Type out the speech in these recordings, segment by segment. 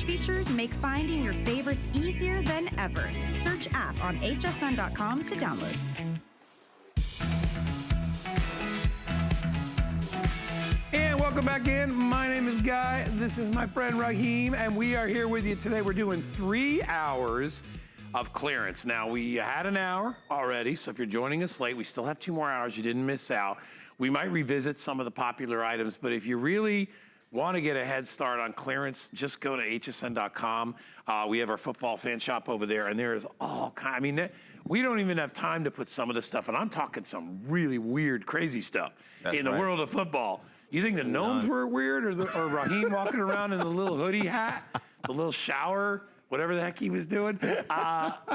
search features make finding your favorites easier than ever. Search app on hsn.com to download. And welcome back in. My name is Guy. This is my friend Raheem, and we are here with you today. We're doing 3 hours of clearance. Now, we had an hour already, so if you're joining us late, we still have 2 more hours. You didn't miss out. We might revisit some of the popular items, but if you really want to get a head start on clearance, just go to hsn.com. We have our football fan shop over there, and there is all kind. I mean, we don't even have time to put some of the stuff, and I'm talking some really weird, crazy stuff in the world of football. You think the gnomes were weird, or Raheem walking around in the little hoodie hat, the little shower, whatever the heck he was doing?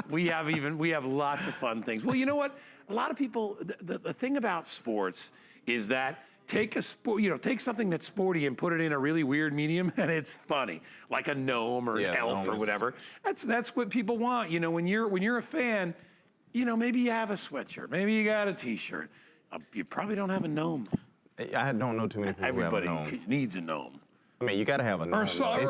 We have lots of fun things. Well, you know what? A lot of people, the thing about sports is that take a sport, take something that's sporty and put it in a really weird medium, and it's funny, like a gnome or an elf or whatever. That's what people want. When you're a fan, maybe you have a sweatshirt, maybe you got a T-shirt. You probably don't have a gnome. I don't know too many people who have a gnome. Everybody needs a gnome. I mean, you got to have a gnome.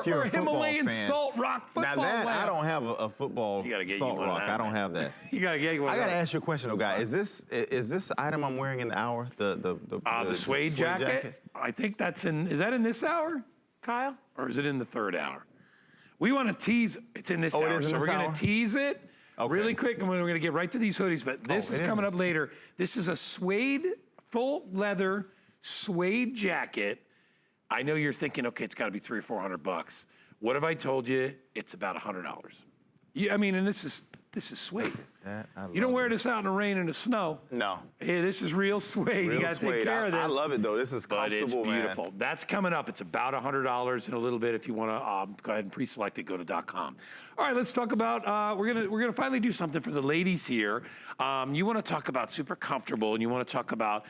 Or a Himalayan salt rock football. Now that, I don't have a football salt rock. I don't have that. You got to get one. I got to ask you a question, though, guy. Is this item I'm wearing in the hour the suede jacket? I think that's is that in this hour, Kyle? Or is it in the third hour? We want to tease, it's in this hour, so we're going to tease it really quick, and we're going to get right to these hoodies, but this is coming up later. This is a suede, full leather suede jacket. I know you're thinking, okay, it's got to be $300 or $400. What have I told you? It's about $100. Yeah, I mean, and this is suede. You don't wear this out in the rain and the snow. No. Hey, this is real suede. You got to take care of this. I love it though. This is comfortable, but it's beautiful. Man. That's coming up. It's about $100 in a little bit. If you want to go ahead and pre-select it, go to .com. All right, let's talk about. We're gonna finally do something for the ladies here. You want to talk about super comfortable, and you want to talk about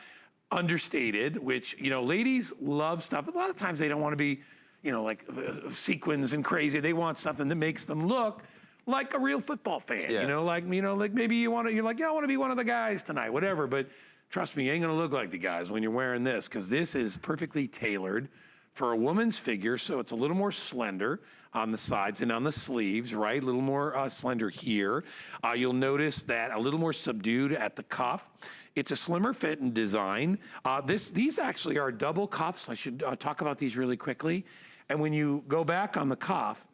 understated, which, ladies love stuff. A lot of times they don't want to be, like sequins and crazy. They want something that makes them look like a real football fan. Yes. Like maybe you're like, I want to be one of the guys tonight, whatever. But trust me, you ain't gonna look like the guys when you're wearing this, because this is perfectly tailored for a woman's figure. So it's a little more slender on the sides and on the sleeves, right? A little more slender here. You'll notice that a little more subdued at the cuff. It's a slimmer fit and design. These actually are double cuffs. I should talk about these really quickly. And when you go back on the cuff,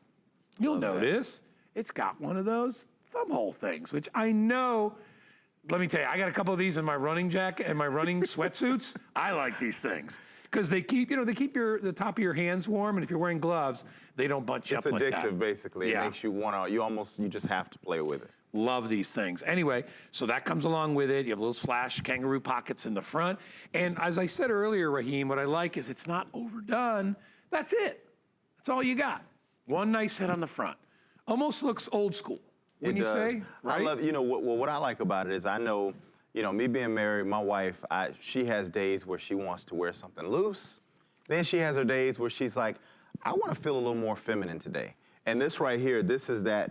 you'll notice it's got one of those thumb hole things, which I know, let me tell you, I got a couple of these in my running jacket and my running sweatsuits. I like these things because they keep, the top of your hands warm, and if you're wearing gloves, they don't bunch up like that. It's addictive, basically. It makes you you just have to play with it. Love these things. Anyway, so that comes along with it. You have little slash kangaroo pockets in the front. And as I said earlier, Raheem, what I like is it's not overdone. That's it. That's all you got. One nice head on the front. Almost looks old school, wouldn't you say? Right? I love, what I like about it is I know, me being married, my wife, she has days where she wants to wear something loose. Then she has her days where she's like, I want to feel a little more feminine today. And this right here, this is that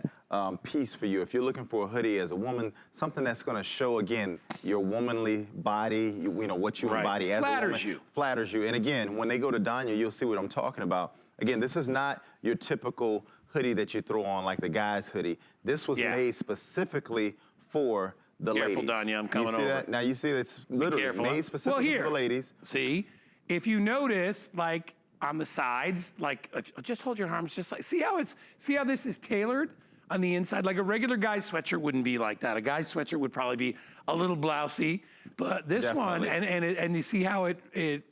piece for you. If you're looking for a hoodie as a woman, something that's going to show, again, your womanly body, what you embody as a woman. Flatters you. And again, when they go to Danya, you'll see what I'm talking about. Again, this is not your typical hoodie that you throw on like the guy's hoodie. This was made specifically for the ladies. Careful, Danya, I'm coming over. You see that? Now you see it's literally made specifically for the ladies. See, if you notice, like on the sides, like just hold your arms, just like see how this is tailored on the inside. Like a regular guy's sweatshirt wouldn't be like that. A guy's sweatshirt would probably be a little blousy, but this one, and you see how it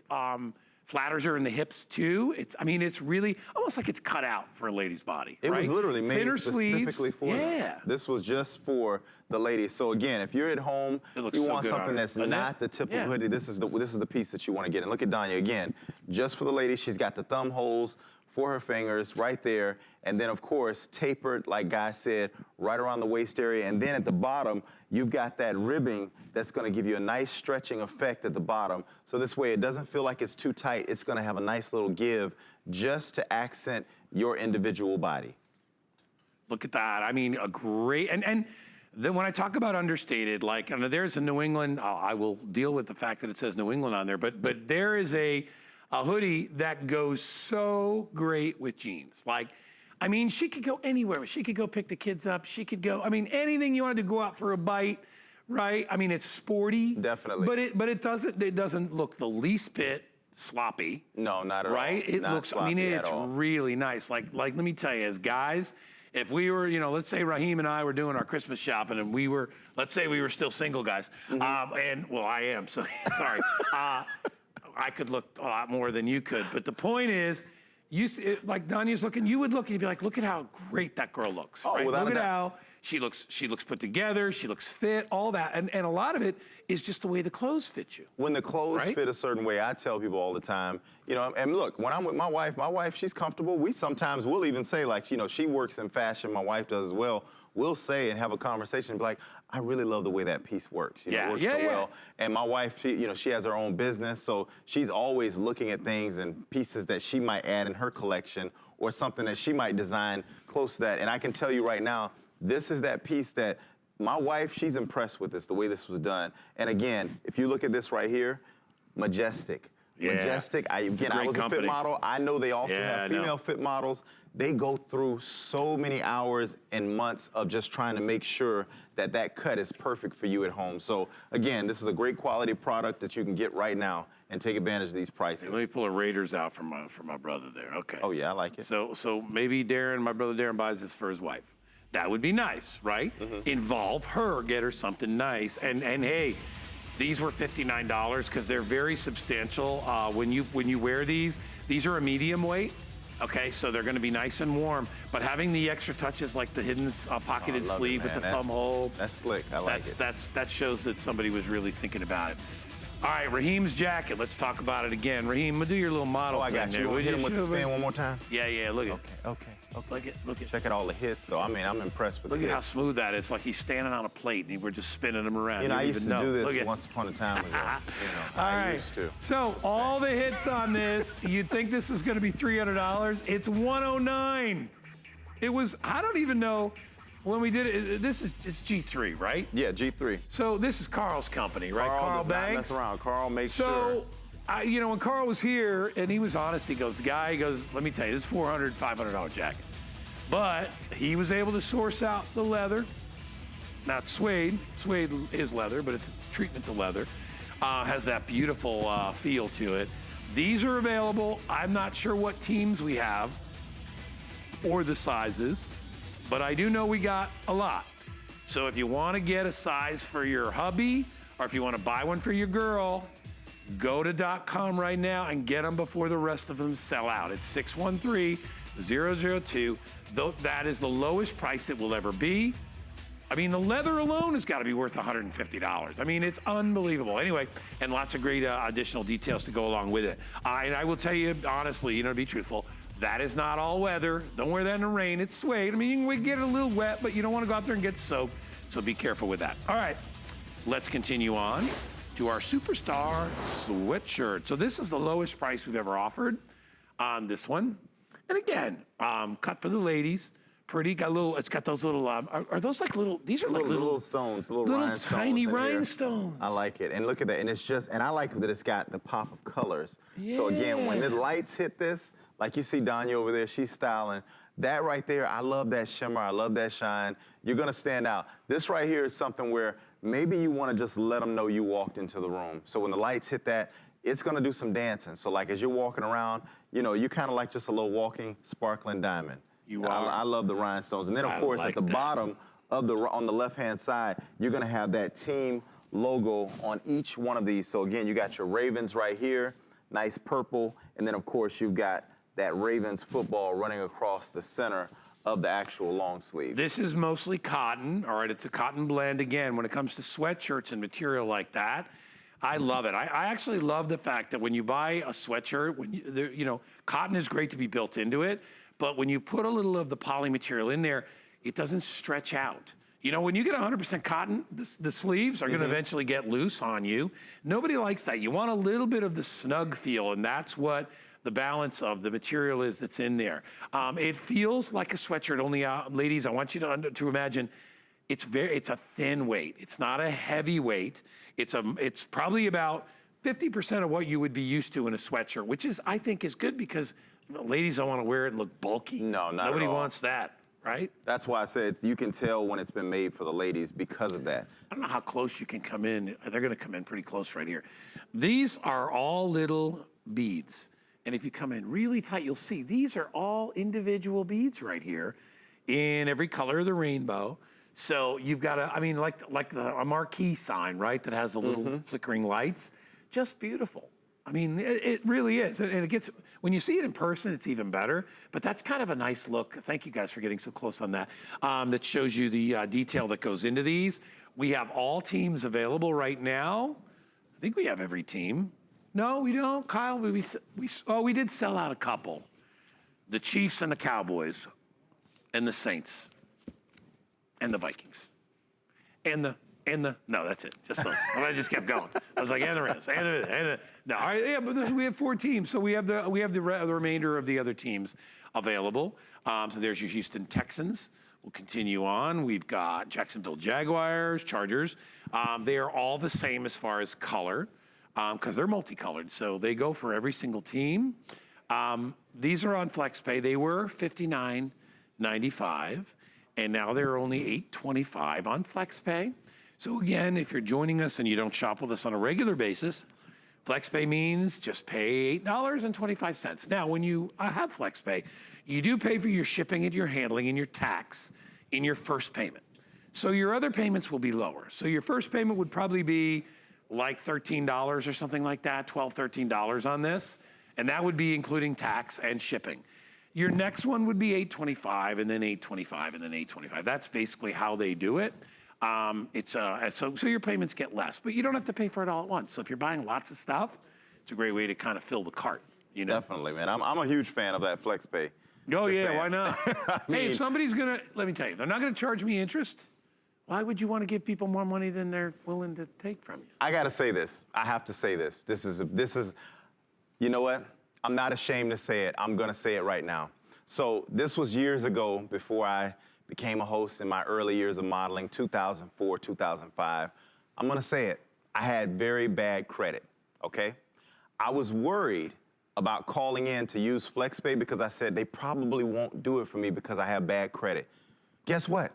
flatters her in the hips too. It's really almost like it's cut out for a lady's body. It was literally made thinner specifically sleeves. for them. This was just for the ladies. So again, if you're at home, you want something that's not the typical hoodie, this is the piece that you want to get. And look at Danya again, just for the ladies. She's got the thumb holes for her fingers right there. And then of course, tapered, like Guy said, right around the waist area. And then at the bottom, you've got that ribbing that's gonna give you a nice stretching effect at the bottom. So this way it doesn't feel like it's too tight. It's gonna have a nice little give just to accent your individual body. Look at that. I mean, a great, and then when I talk about understated, like there's a New England, I will deal with the fact that it says New England on there, but there is a hoodie that goes so great with jeans. Like, I mean, she could go anywhere. She could go pick the kids up. She could go, I mean, anything you wanted to go out for a bite, right? I mean, it's sporty. Definitely. But it doesn't look the least bit sloppy. No, not at all. Right? It Not looks, I sloppy mean, at it's all. really nice. Like, let me tell you, as guys, if we were, you know, let's say Raheem and I were doing our Christmas shopping and we were, let's say we were still single guys. And, well, I am, so sorry. I could look a lot more than you could. But the point is, like Danya's looking, you would look and you'd be like, look at how great that girl looks. Oh, right? without Look a at doubt. how she looks put together, she looks fit, all that. And a lot of it is just the way the clothes fit you. When the clothes Right? fit a certain way, I tell people all the time, you know, and look, when I'm with my wife, she's comfortable. We sometimes will even say, like, you know, she works in fashion, my wife does as well. We'll say and have a conversation, be like, I really love the way that piece works. You know, it works so well. And my wife, she has her own business, so she's always looking at things and pieces that she might add in her collection or something that she might design close to that. And I can tell you right now, this is that piece that my wife, she's impressed with this, the way this was done. And again, if you look at this right here, majestic. Yeah. Majestic. I was a fit model. I know they also have female fit models. They go through so many hours and months of just trying to make sure that that cut is perfect for you at home. So again, this is a great quality product that you can get right now and take advantage of these prices. Hey, let me pull a Raiders out for my brother there. Okay. Oh yeah, I like it. So maybe my brother Darren buys this for his wife. That would be nice, right? Involve her, get her something nice. And hey, these were $59 because they're very substantial. When you wear these are a medium weight. Okay, so they're going to be nice and warm, but having the extra touches like the hidden pocketed sleeve with the thumb hole. That's slick. I like it. That shows that somebody was really thinking about it. All right, Raheem's jacket. Let's talk about it again. Raheem, do your little model I got thing you. there. Hit him with the spin one more time. Yeah, look at Okay. Look at Check out all the hits, though. I mean, I'm impressed with Look the at how hits. smooth that is. It's like he's standing on a plate and we're just spinning him around. You know, I used to do this Look at- once upon a time ago. All I right. used to. So all the hits on this, you'd think this is going to be $300. It's $109. It was, I don't even know when we did it. It's G3, right? Yeah, G3. So this is Carl's company, right? Carl does not Banks. mess around. Carl makes sure. So, when Carl was here and he was honest, he goes, let me tell you, this is $400, $500 jacket. But he was able to source out the leather, not suede. Suede is leather, but it's a treatment to leather. Has that beautiful feel to it. These are available. I'm not sure what teams we have or the sizes, but I do know we got a lot. So if you want to get a size for your hubby, or if you want to buy one for your girl, go to .com right now and get them before the rest of them sell out. It's 613-002. That is the lowest price it will ever be. I mean, the leather alone has got to be worth $150. I mean, it's unbelievable. Anyway, and lots of great additional details to go along with it. And I will tell you, honestly, to be truthful, that is not all weather. Don't wear that in the rain. It's suede. I mean, you can get it a little wet, but you don't want to go out there and get soaked. So be careful with that. All right, let's continue on to our superstar sweatshirt. So this is the lowest price we've ever offered on this one. And again, cut for the ladies. Pretty, it's got those little, are those like little, these are like little stones, little rhinestones tiny in here. rhinestones. I like it. And look at that. And and I like that it's got the pop of colors. So again, when the lights hit this, like you see Danya over there, she's styling. That right there, I love that shimmer. I love that shine. You're going to stand out. This right here is something where maybe you want to just let them know you walked into the room. So when the lights hit that, it's going to do some dancing. So like as you're walking around, you're kind of like just a little walking, sparkling diamond. You are. I love the rhinestones. And then, of course, at the bottom on the left-hand side, you're going to have that team logo on each one of these. So, again, you got your Ravens right here, nice purple. And then, of course, you've got that Ravens football running across the center of the actual long sleeve. This is mostly cotton. All right, it's a cotton blend. Again, when it comes to sweatshirts and material like that, I love it. I actually love the fact that when you buy a sweatshirt, cotton is great to be built into it. But when you put a little of the poly material in there, it doesn't stretch out. When you get 100% cotton, the sleeves are going to eventually get loose on you. Nobody likes that. You want a little bit of the snug feel, and that's what the balance of the material is that's in there. It feels like a sweatshirt, only, ladies, I want you to imagine it's a thin weight. It's not a heavy weight. It's probably about 50% of what you would be used to in a sweatshirt, which I think is good because ladies don't want to wear it and look bulky. No, not Nobody at all. wants that, right? That's why I said you can tell when it's been made for the ladies because of that. I don't know how close you can come in. They're going to come in pretty close right here. These are all little beads. And if you come in really tight, you'll see these are all individual beads right here in every color of the rainbow. So you've got a, I mean, like a marquee sign, right? That has the little flickering lights. Just beautiful. I mean, it really is. And it gets, when you see it in person, it's even better. But that's kind of a nice look. Thank you guys for getting so close on that. That shows you the detail that goes into these. We have all teams available right now. I think we have every team. No, we don't. Kyle, we did sell out a couple. The Chiefs and the Cowboys and the Saints and the Vikings no, that's it. Just those. I just kept going. I was like, and the Rams, no, all right, yeah, but we have 4 teams, so we have the remainder of the other teams available. So there's your Houston Texans. We'll continue on. We've got Jacksonville Jaguars, Chargers. They are all the same as far as color because they're multicolored, so they go for every single team. These are on FlexPay. They were $59.95, and now they're only $8.25 on FlexPay. So again, if you're joining us and you don't shop with us on a regular basis, FlexPay means just pay $8.25. Now, when you have FlexPay, you do pay for your shipping and your handling and your tax in your first payment. So your other payments will be lower. So your first payment would probably be like $13 or something like that, $12, $13 on this. And that would be including tax and shipping. Your next one would be $8.25 and then $8.25 and then $8.25. That's basically how they do it. So your payments get less, but you don't have to pay for it all at once. So if you're buying lots of stuff, it's a great way to kind of fill the cart. You know? Definitely, man. I'm a huge fan of that FlexPay. Oh, Just yeah, saying. why not? I mean, Hey, if somebody's gonna, let me tell you, they're not gonna charge me interest. Why would you want to give people more money than they're willing to take from you? I gotta say this. I have to say this. This is, you know what? I'm not ashamed to say it. I'm gonna say it right now. So this was years ago before I became a host in my early years of modeling, 2004, 2005. I'm gonna say it. I had very bad credit, okay? I was worried about calling in to use FlexPay because I said they probably won't do it for me because I have bad credit. Guess what?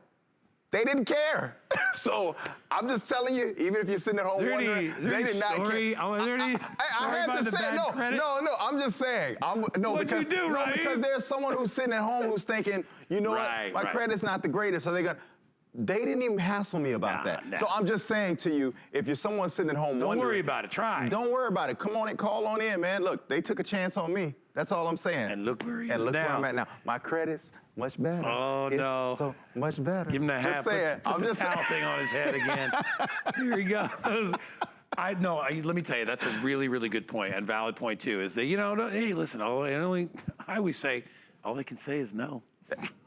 They didn't care. So I'm just telling you, even if you're sitting at home wondering, they did not care. I had to say, no, I'm just saying. What'd you do, Raheem? Because there's someone who's sitting at home who's thinking, you know what, my credit's not the greatest, so they didn't even hassle me about that. So I'm just saying to you, if you're someone sitting at home wondering. Don't worry about it, try. Don't worry about it. Come on and call on in, man. Look, they took a chance on me. That's all I'm saying. And look where he is now. And look where I'm at now. My credit's much better. Oh, it's no. so much better. Give him that hat. Put the towel thing on his head again. Here he goes. Let me tell you, that's a really, really good point and valid point too, is that, hey, listen, I always say, all they can say is no.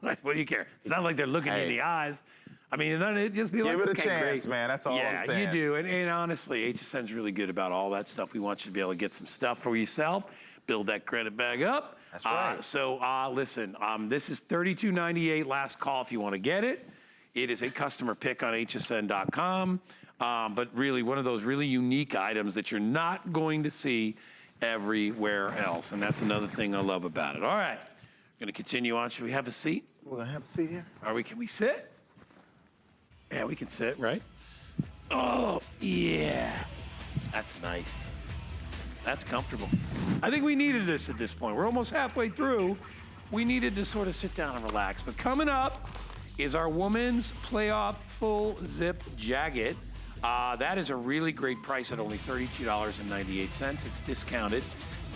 What do you care? It's not like they're looking you in the eyes. I mean, then it'd just be like, give it okay, a chance, great. man. That's all I'm saying. Yeah, you do. And honestly, HSN's really good about all that stuff. We want you to be able to get some stuff for yourself, build that credit bag up. That's right. Listen, this is $32.98 last call if you want to get it. It is a customer pick on hsn.com. But really one of those really unique items that you're not going to see everywhere else. And that's another thing I love about it. All right, we're going to continue on. Should we have a seat? We're going to have a seat here. Can we sit? Yeah, we can sit, right? Oh, yeah. That's nice. That's comfortable. I think we needed this at this point. We're almost halfway through. We needed to sort of sit down and relax. But coming up is our women's playoff full zip jacket. That is a really great price at only $32.98. It's discounted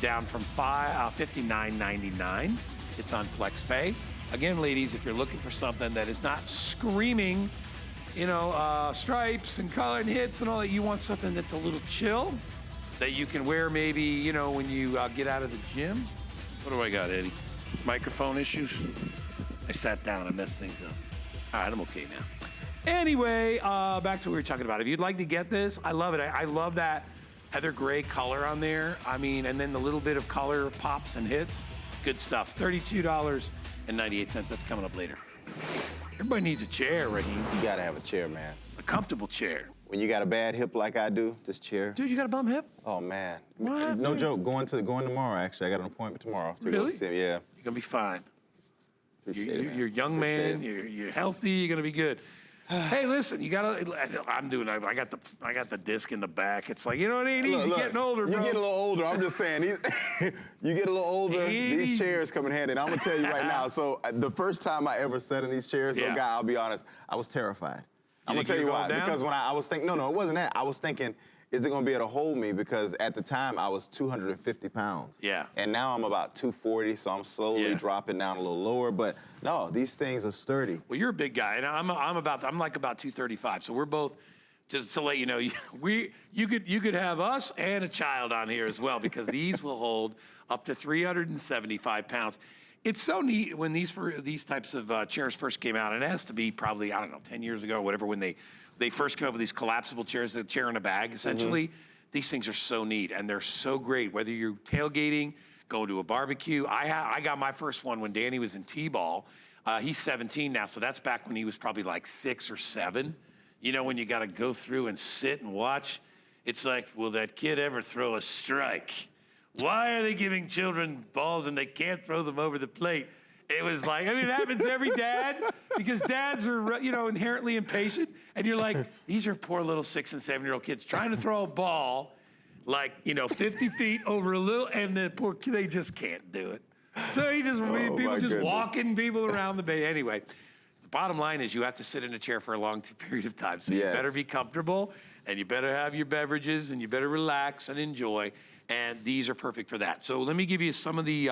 down from $59.99. It's on FlexPay. Again, ladies, if you're looking for something that is not screaming, stripes and color and hits and all that, you want something that's a little chill, that you can wear maybe, when you get out of the gym. What do I got, Eddie? Microphone issues? I sat down and messed things up. All right, I'm okay now. Anyway, back to what we were talking about. If you'd like to get this, I love it. I love that heather gray color on there. I mean, and then the little bit of color pops and hits. Good stuff. $32.98. That's coming up later. Everybody needs a chair, Raheem. You got to have a chair, man. A comfortable chair. when you got a bad hip like I do, this chair. Dude, you got a bum hip? Oh man. What? No joke. Going tomorrow. Actually, I got an appointment tomorrow. To Really? Go see him. Yeah. You're gonna be fine. Appreciate it, man. You're a young man. You're healthy. You're gonna be good. Hey, listen, you gotta. I got the disc in the back. It's like, you know what I mean? He's getting older, bro. You get a little older. I'm just saying. You get a little older. These chairs come in handy. And I'm gonna tell you right now. So the first time I ever sat in these chairs, Yeah. oh God, I'll be honest, I was terrified. I'm gonna think tell you you were why. going down? Because when I was thinking, no, it wasn't that. I was thinking, is it gonna be able to hold me? Because at the time I was 250 pounds. Yeah. And now I'm about 240, so I'm slowly dropping down a little lower. But no, these things are sturdy. Well, you're a big guy, and I'm like about 235. So we're both. Just to let you know, you could have us and a child on here as well, because these will hold up to 375 pounds. It's so neat when these types of chairs first came out, and it has to be probably, I don't know, 10 years ago or whatever, when they first came up with these collapsible chairs, the chair in a bag, essentially. These things are so neat, and they're so great, whether you're tailgating, going to a barbecue. I got my first one when Danny was in T-ball. He's 17 now, so that's back when he was probably like 6 or 7. You know, when you got to go through and sit and watch, it's like, will that kid ever throw a strike? Why are they giving children balls and they can't throw them over the plate? It was like, I mean, it happens to every dad, because dads are, inherently impatient. And you're like, these are poor little 6 and 7-year-old kids trying to throw a ball like, 50 feet over a little, and the poor kid, they just can't do it. So people just walking people around the bay. Anyway, the bottom line is you have to sit in a chair for a long period of time. So you better be comfortable, and you better have your beverages, and you better relax and enjoy. And these are perfect for that. So let me give you some of the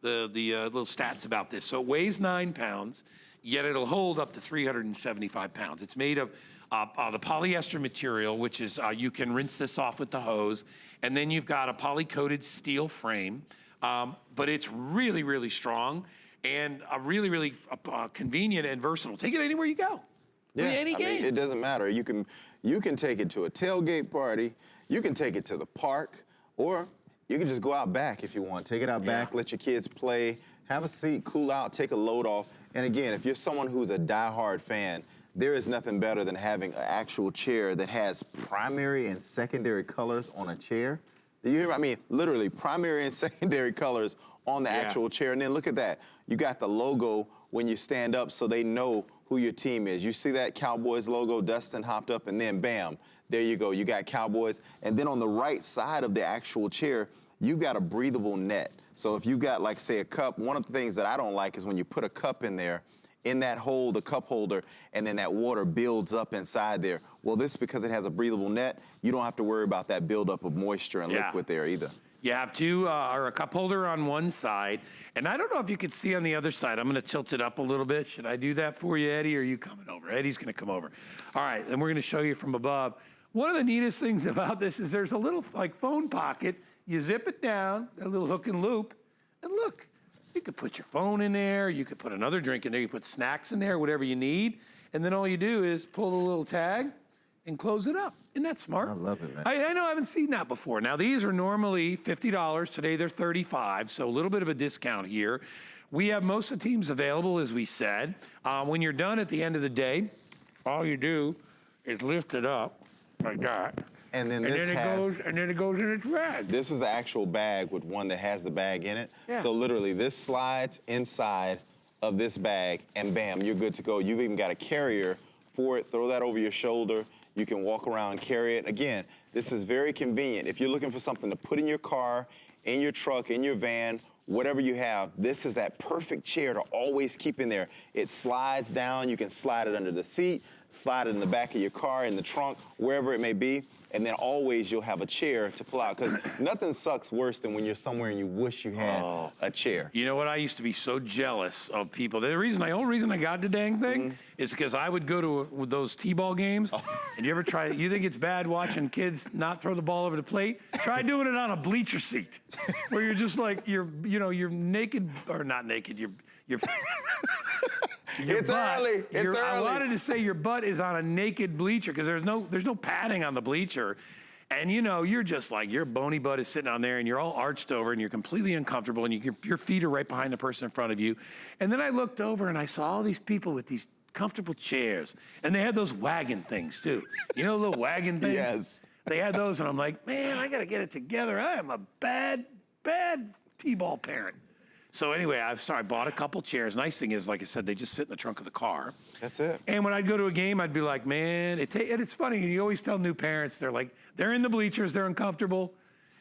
little stats about this. So it weighs 9 pounds, yet it'll hold up to 375 pounds. It's made of the polyester material, which is, you can rinse this off with the hose. And then you've got a poly-coated steel frame. But it's really, really strong, and really, really convenient and versatile. Take it anywhere you go. Yeah, any game. I mean, it doesn't matter. You can take it to a tailgate party. You can take it to the park, or you can just go out back if you want. Take it out back, let your kids play, have a seat, cool out, take a load off. And again, if you're someone who's a diehard fan, there is nothing better than having an actual chair that has primary and secondary colors on a chair. Do you hear me? I mean, literally primary and secondary colors on the actual chair. And then look at that. You got the logo when you stand up, so they know who your team is. You see that Cowboys logo, Dustin hopped up, and then bam, there you go. You got Cowboys. And then on the right side of the actual chair, you've got a breathable net. So if you've got, like, say, a cup, one of the things that I don't like is when you put a cup in there, in that hole, the cup holder, and then that water builds up inside there. Well, this, because it has a breathable net, you don't have to worry about that buildup of moisture and liquid there either. You have a cup holder on one side, and I don't know if you can see on the other side. I'm gonna tilt it up a little bit. Should I do that for you, Eddie, or are you coming over? Eddie's gonna come over. All right, and we're gonna show you from above. One of the neatest things about this is there's a little, like, phone pocket. You zip it down, a little hook and loop, and look, you could put your phone in there, you could put another drink in there, you put snacks in there, whatever you need, and then all you do is pull the little tag and close it up. Isn't that smart? I love it, man. I know I haven't seen that before. Now, these are normally $50. Today, they're $35, so a little bit of a discount here. We have most of the teams available, as we said. When you're done at the end of the day, all you do is lift it up like that. And then it goes in its bag. This is the actual bag with one that has the bag in it. Yeah. So literally, this slides inside of this bag, and bam, you're good to go. You've even got a carrier for it. Throw that over your shoulder. You can walk around, carry it. Again, this is very convenient. If you're looking for something to put in your car, in your truck, in your van, whatever you have, this is that perfect chair to always keep in there. It slides down. You can slide it under the seat, slide it in the back of your car, in the trunk, wherever it may be. And then always you'll have a chair to pull out, because nothing sucks worse than when you're somewhere and you wish you had a chair. You know what? I used to be so jealous of people. The only reason I got the dang thing is because I would go to those T-ball games, and you ever try, you think it's bad watching kids not throw the ball over the plate? Try doing it on a bleacher seat, where you're just like, you're naked, or not naked, you're It's early. It's early. I wanted to say your butt is on a naked bleacher, because there's no padding on the bleacher. And you're just like, your bony butt is sitting on there, and you're all arched over, and you're completely uncomfortable, and your feet are right behind the person in front of you. And then I looked over, and I saw all these people with these comfortable chairs. And they had those wagon things too. You know, little wagon things? Yes. They had those, and I'm like, man, I gotta get it together. I am a bad T-ball parent. So anyway, I bought a couple chairs. Nice thing is, like I said, they just sit in the trunk of the car. That's it. And when I'd go to a game, I'd be like, man, and it's funny. You always tell new parents, they're in the bleachers, they're uncomfortable,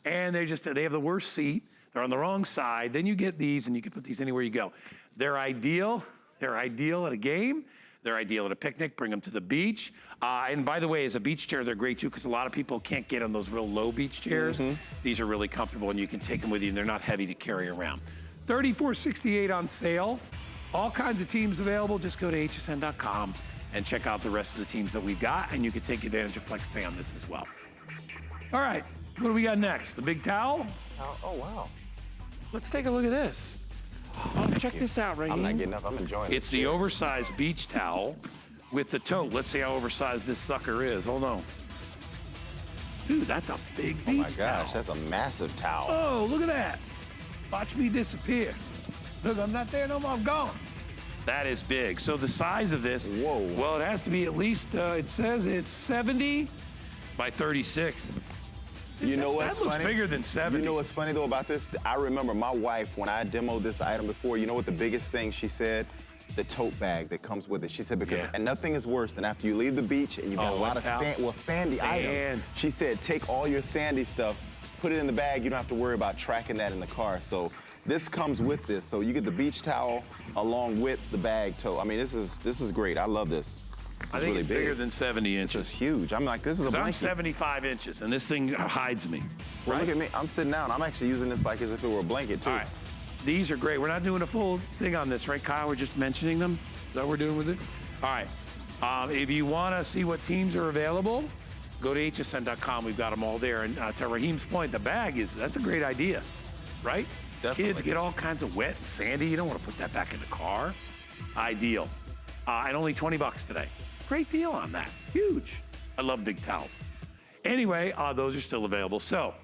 and they have the worst seat. They're on the wrong side. Then you get these, and you can put these anywhere you go. They're ideal. They're ideal at a game. They're ideal at a picnic. Bring them to the beach. And by the way, as a beach chair, they're great too, because a lot of people can't get on those real low beach chairs. These are really comfortable, and you can take them with you, and they're not heavy to carry around. $34.68 on sale. All kinds of teams available. Just go to hsn.com and check out the rest of the teams that we've got, and you can take advantage of FlexPay on this as well. All right, what do we got next? The big towel? Oh, wow. Let's take a look at this. Oh, check this out right here. I'm not getting up. I'm enjoying it. It's the oversized beach towel with the tote. Let's see how oversized this sucker is. Hold on. Dude, that's a big beach towel. Oh my gosh, that's a massive towel. Oh, look at that. Watch me disappear. Look, I'm not there no more, I'm gone. That is big. So the size of this, whoa. Well, it has to be at least, it says it's 70 by 36. You know what's funny? That looks bigger than 70. You know what's funny though about this? I remember my wife, when I demoed this item before, you know what the biggest thing she said? The tote bag that comes with it. She said, because and nothing is worse than after you leave the beach and you got a lot of sandy items. She said, take all your sandy stuff, put it in the bag. You don't have to worry about tracking that in the car. So this comes with this. So you get the beach towel along with the bag tote. I mean, this is great. I love this. I think really it's big. bigger than 70 inches. It's huge. I'm like, this is a blanket. I'm 75 inches, and this thing hides me. Well, look at me. I'm sitting down. I'm actually using this like as if it were a blanket, too. All right. These are great. We're not doing a full thing on this, right, Kyle? We're just mentioning them. Is that what we're doing with it? All right. If you want to see what teams are available, go to hsn.com. We've got them all there. And to Raheem's point, the bag that's a great idea, right? Definitely. Kids get all kinds of wet and sandy. You don't want to put that back in the car. Ideal. And only $20 today. Great deal on that. Huge. I love big towels. Anyway, those are still available. So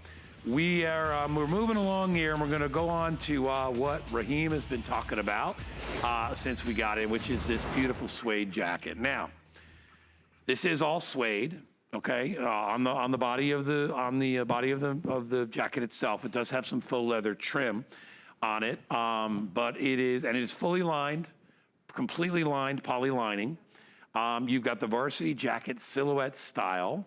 we're moving along here, and we're going to go on to what Raheem has been talking about since we got in, which is this beautiful suede jacket. Now, this is all suede, okay? On the body of the jacket itself, it does have some faux leather trim on it, but it is fully lined, completely lined poly lining. You've got the varsity jacket silhouette style.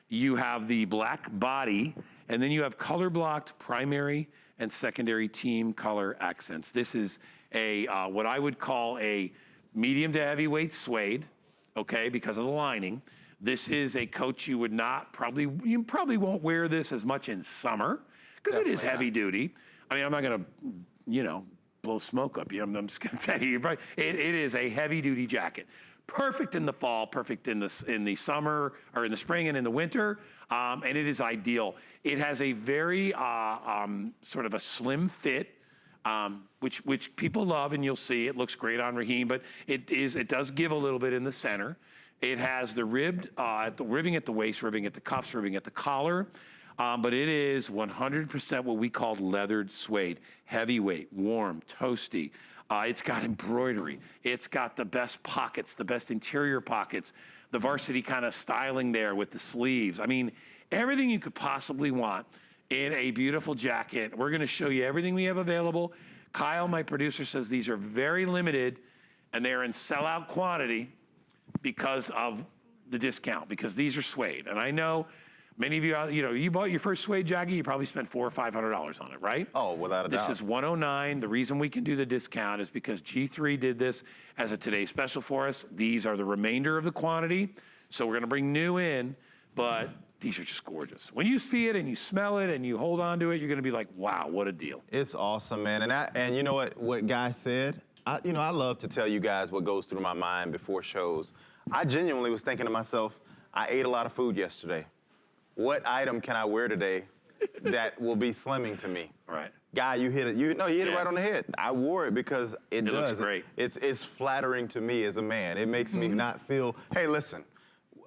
You have the black body, and then you have color-blocked primary and secondary team color accents. This is what I would call a medium to heavyweight suede, okay, because of the lining. This is a coat you probably won't wear this as much in summer, because it is heavy duty. I mean, I'm not gonna, blow smoke up you. I'm just gonna tell you, right? It is a heavy duty jacket. Perfect in the fall, perfect in the summer, or in the spring and in the winter, and it is ideal. It has a very sort of a slim fit, which people love, and you'll see it looks great on Raheem, but it does give a little bit in the center. It has the ribbing at the waist, ribbing at the cuffs, ribbing at the collar, but it is 100% what we call leathered suede, heavyweight, warm, toasty. It's got embroidery. It's got the best pockets, the best interior pockets, the varsity kind of styling there with the sleeves. I mean, everything you could possibly want in a beautiful jacket. We're gonna show you everything we have available. Kyle, my producer, says these are very limited and they're in sellout quantity because of the discount, because these are suede. And I know many of you, you bought your first suede jacket, you probably spent $400 or $500 on it, right? Oh, without a doubt. This is $109. The reason we can do the discount is because G3 did this as a Today Special for us. These are the remainder of the quantity. So we're gonna bring new in, but these are just gorgeous. When you see it and you smell it and you hold on to it, you're gonna be like, wow, what a deal. It's awesome, man. And you know what Guy said? I love to tell you guys what goes through my mind before shows. I genuinely was thinking to myself, I ate a lot of food yesterday. What item can I wear today that will be slimming to me? Right. Guy, you hit it. You hit it right on the head. I wore it because it does. Looks great. It's flattering to me as a man. It makes me not feel, hey, listen,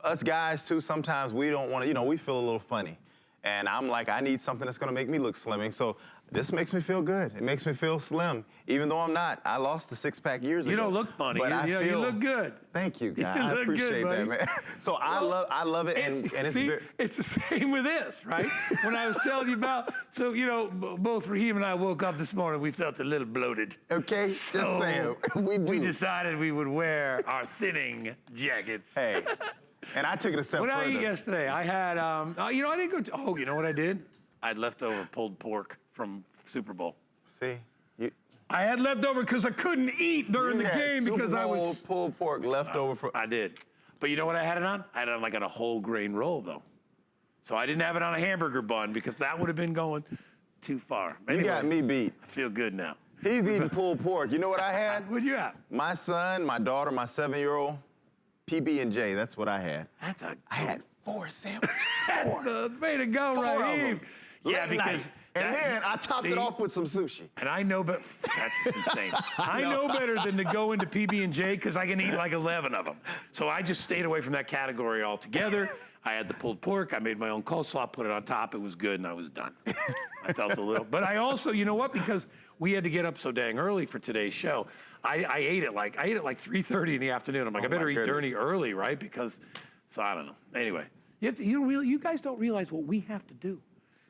us guys too, sometimes we don't want to, we feel a little funny. And I'm like, I need something that's gonna make me look slimming. So This makes me feel good. It makes me feel slim, even though I'm not. I lost the 6-pack years ago. You don't look funny. But You look good. Thank you, guys. You I look appreciate good, that, man. So I love it, and it's see, very... it's the same with this, right? When I was telling you about, so both Raheem and I woke up this morning, we felt a little bloated. Okay, so just saying. We decided we would wear our thinning jackets. Hey, and I took it a step further. What did I eat yesterday? I had, I didn't go, you know what I did? I had leftover pulled pork from Super Bowl. See? I had leftover because I couldn't eat during the game because I was... pulled pork leftover from... I did. But you know what I had it on? I had it on like on a whole grain roll, though. So I didn't have it on a hamburger bun because that would have been going too far. Anyway, you got me beat. I feel good now. He's eating pulled pork. You know what I had? What'd you have? My son, my daughter, my 7-year-old, PB&J. That's what I had. I had 4 sandwiches. Way to go, Raheem. Yeah, because... And then I topped it off with some sushi. And I know, but that's insane. I know better than to go into PB&J because I can eat like 11 of them. So I just stayed away from that category altogether. I had the pulled pork. I made my own coleslaw, put it on top. It was good, and I was done. I felt a little. But I also, you know what? Because we had to get up so dang early for today's show, I ate it like 3:30 in the afternoon. I'm like, I better eat dirty early, right? Because, so I don't know. Anyway, you guys don't realize what we have to do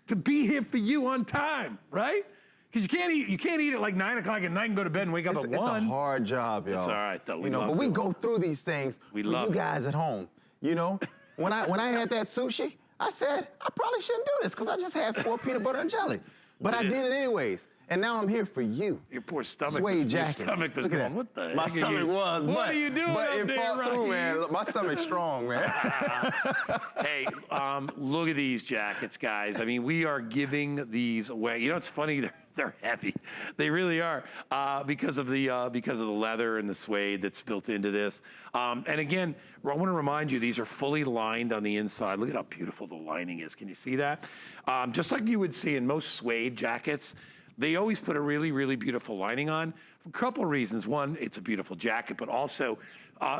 to be here for you on time, right? Because you can't eat at like 9 o'clock at night and go to bed and wake up at 1. It's a hard job, y'all. It's all right, though. But we go through these things for you guys at home. You know, when I had that sushi, I said, I probably shouldn't do this because I just had 4 peanut butter and jelly. But I did it anyways. And now I'm here for you. Your poor stomach. Suede jacket. Your stomach was going, what the heck? My stomach was, what are you doing but up it there, fought through, man. My stomach's strong, man. Hey, look at these jackets, guys. I mean, we are giving these away. You know, it's funny, they're heavy. They really are because of the leather and the suede that's built into this. And again, I want to remind you, these are fully lined on the inside. Look at how beautiful the lining is. Can you see that? Just like you would see in most suede jackets, they always put a really, really beautiful lining on for a couple of reasons. One, it's a beautiful jacket, but also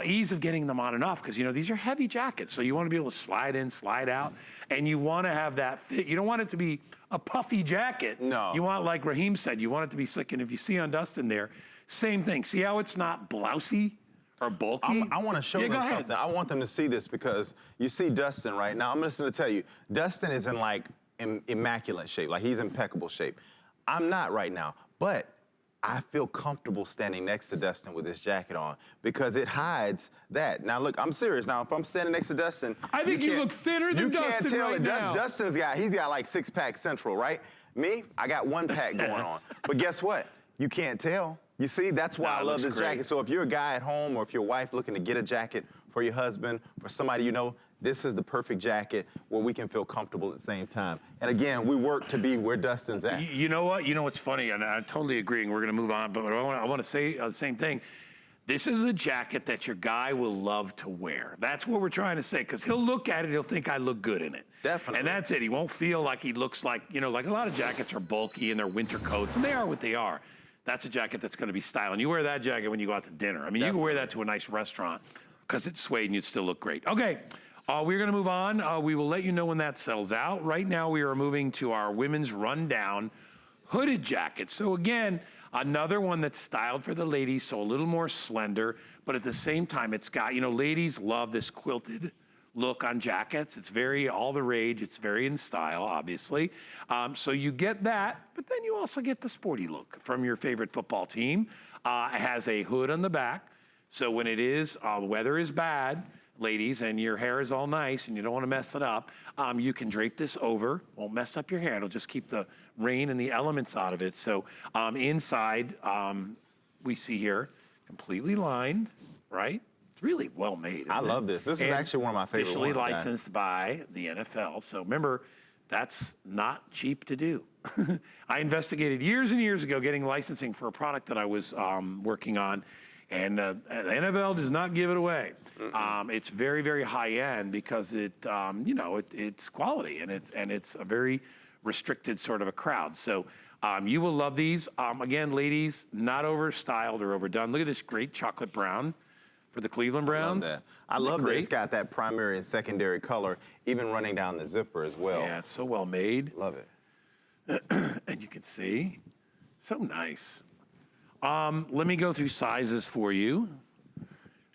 ease of getting them on and off because, these are heavy jackets. So you want to be able to slide in, slide out, and you want to have that fit. You don't want it to be a puffy jacket. No. You want, like Raheem said, you want it to be slick. And if you see on Dustin there, same thing. See how it's not blousy or bulky? I want to show them something. I want them to see this because you see Dustin right now. I'm just going to tell you, Dustin is in like immaculate shape. Like he's impeccable shape. I'm not right now, but I feel comfortable standing next to Dustin with this jacket on because it hides that. Now, look, I'm serious. Now, if I'm standing next to Dustin, I think you look thinner than Dustin can't tell right it. now. Dustin's he's got like 6-pack central, right? Me, I got 1-pack going on. But guess what? You can't tell. You see, that's why I love this jacket. So if you're a guy at home or if your wife looking to get a jacket for your husband, for somebody you know, this is the perfect jacket where we can feel comfortable at the same time. And again, we work to be where Dustin's at. You know what? You know what's funny, and I totally agree, and we're going to move on, but I want to say the same thing. This is a jacket that your guy will love to wear. That's what we're trying to say, because he'll look at it, he'll think I look good in it. Definitely. And that's it. He won't feel like he looks like, like a lot of jackets are bulky and they're winter coats, and they are what they are. That's a jacket that's going to be styling. You wear that jacket when you go out to dinner. I mean, you can wear that to a nice restaurant because it's suede and you'd still look great. Okay. We're going to move on. We will let you know when that sells out. Right now, we are moving to our women's rundown hooded jacket. So again, another one that's styled for the ladies, so a little more slender, but at the same time, it's got, ladies love this quilted look on jackets. It's very all the rage. It's very in style, obviously. So you get that, but then you also get the sporty look from your favorite football team. It has a hood on the back. So when it is, the weather is bad, ladies, and your hair is all nice and you don't want to mess it up, you can drape this over. Won't mess up your hair. It'll just keep the rain and the elements out of it. So inside, we see here, completely lined, right? It's really well made, I love this. This is actually one of my favorite ones. Officially licensed by the NFL. So remember, that's not cheap to do. I investigated years and years ago getting licensing for a product that I was working on. And the NFL does not give it away. It's very, very high end because it's quality and it's a very restricted sort of a crowd. So you will love these. Again, ladies, not overstyled or overdone. Look at this great chocolate brown for the Cleveland Browns. I love that it's got that primary and secondary color, even running down the zipper as well. Yeah, it's so well made. Love it. And you can see, so nice. Let me go through sizes for you.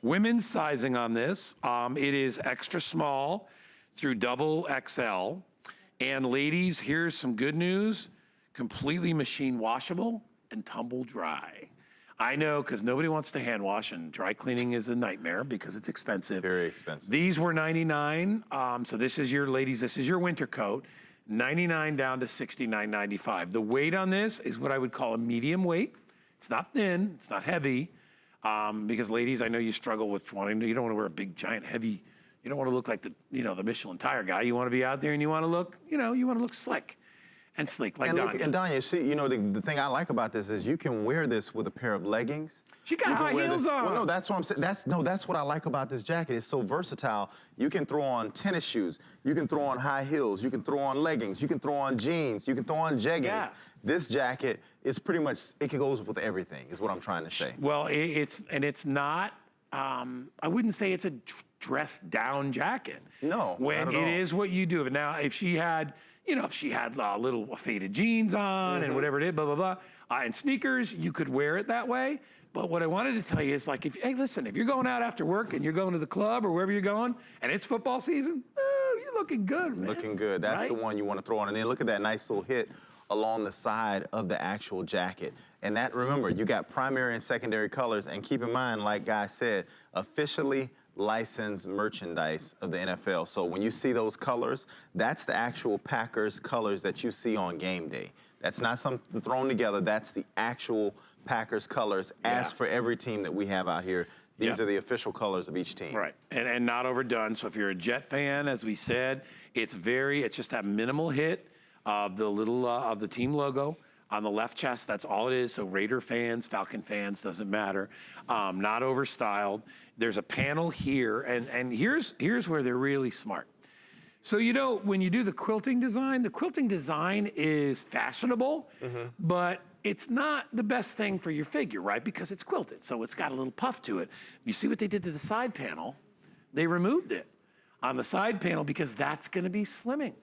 Women's sizing on this, it is extra small through double XL. And ladies, here's some good news. Completely machine washable and tumble dry. I know, because nobody wants to hand wash, and dry cleaning is a nightmare because it's expensive. Very expensive. These were $99. So this is your, ladies, this is your winter coat. $99 down to $69.95. The weight on this is what I would call a medium weight. It's not thin, it's not heavy. Because ladies, I know you struggle with you don't want to wear a big, giant, heavy, you don't want to look like the Michelin tire guy. You want to be out there and you want to look, you want to look slick and sleek like Danya. And Danya, see, the thing I like about this is you can wear this with a pair of leggings. She got high heels on. Well, no, that's what I'm saying. That's what I like about this jacket. It's so versatile. You can throw on tennis shoes. You can throw on high heels. You can throw on leggings. You can throw on jeans. You can throw on jeggings. Yeah. This jacket is pretty much, it goes with everything, is what I'm trying to say. Well, it's not, I wouldn't say it's a dressed down jacket. No, when not at all. It is what you do. Now, if she had, little faded jeans on and whatever it is, blah, blah, blah, and sneakers, you could wear it that way. But what I wanted to tell you is like, hey, listen, if you're going out after work and you're going to the club or wherever you're going and it's football season, you're looking good, man. Looking good. That's the one you want to throw on. And then look at that nice little hit along the side of the actual jacket. And that, remember, you got primary and secondary colors. And keep in mind, like Guy said, officially licensed merchandise of the NFL. So when you see those colors, that's the actual Packers colors that you see on game day. That's not something thrown together. That's the actual Packers colors. As for every team that we have out here, these are the official colors of each team. Right, and not overdone. So if you're a Jet fan, as we said, it's just that minimal hit of the of the team logo on the left chest. That's all it is. So Raider fans, Falcon fans, doesn't matter. Not overstyled. There's a panel here, and here's where they're really smart. So when you do the quilting design is fashionable, but it's not the best thing for your figure, right? Because it's quilted, so it's got a little puff to it. You see what they did to the side panel? They removed it on the side panel because that's gonna be slimming.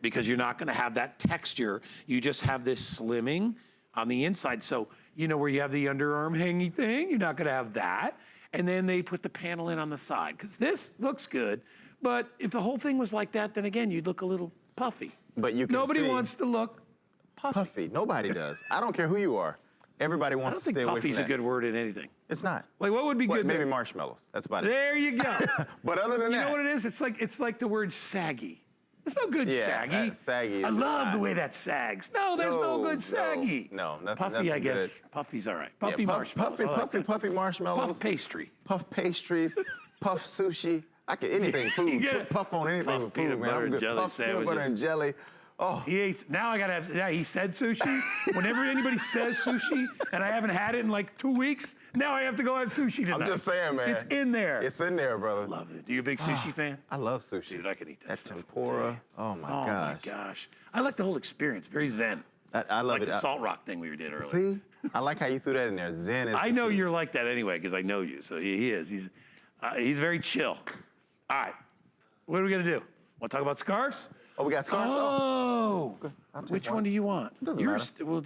Because you're not gonna have that texture. You just have this slimming on the inside. So, where you have the underarm hangy thing, you're not gonna have that. And then they put the panel in on the side, because this looks good. But if the whole thing was like that, then again, you'd look a little puffy. But you can Nobody wants to look puffy. Nobody does. I don't care who you are. Everybody wants to stay away from that. I don't think puffy's a good word in anything. It's not. Like, what would be good? Maybe marshmallows. That's about it. There you go. But other than that. You know what it is? It's like the word saggy. It's no good saggy. Saggy. I love the way that sags. No, there's no good saggy. No, nothing. Puffy, I guess. Good. Puffy's all right. Puffy marshmallows. Puffy marshmallows. Puff pastry. Puff pastries. Puff sushi. I can anything food. Puff on anything with food, man. I'm good. Puff peanut butter and jelly. Oh. Now I gotta have, he said sushi. Whenever anybody says sushi and I haven't had it in like 2 weeks, now I have to go have sushi tonight. I'm just saying, man. It's in there. It's in there, brother. Love it. Are you a big sushi fan? I love sushi. Dude, I could eat that stuff. Tempura. Oh my gosh. Oh my gosh. I like the whole experience. Very zen. I love like it. the Salt Rock thing we did earlier. See? I like how you threw that in there. Zen is. I know you're like that anyway because I know you. So he is. He's very chill. All right. What are we gonna do? Want to talk about scarves? Oh, we got scarves. Oh. Which one do you want? Doesn't matter. Well,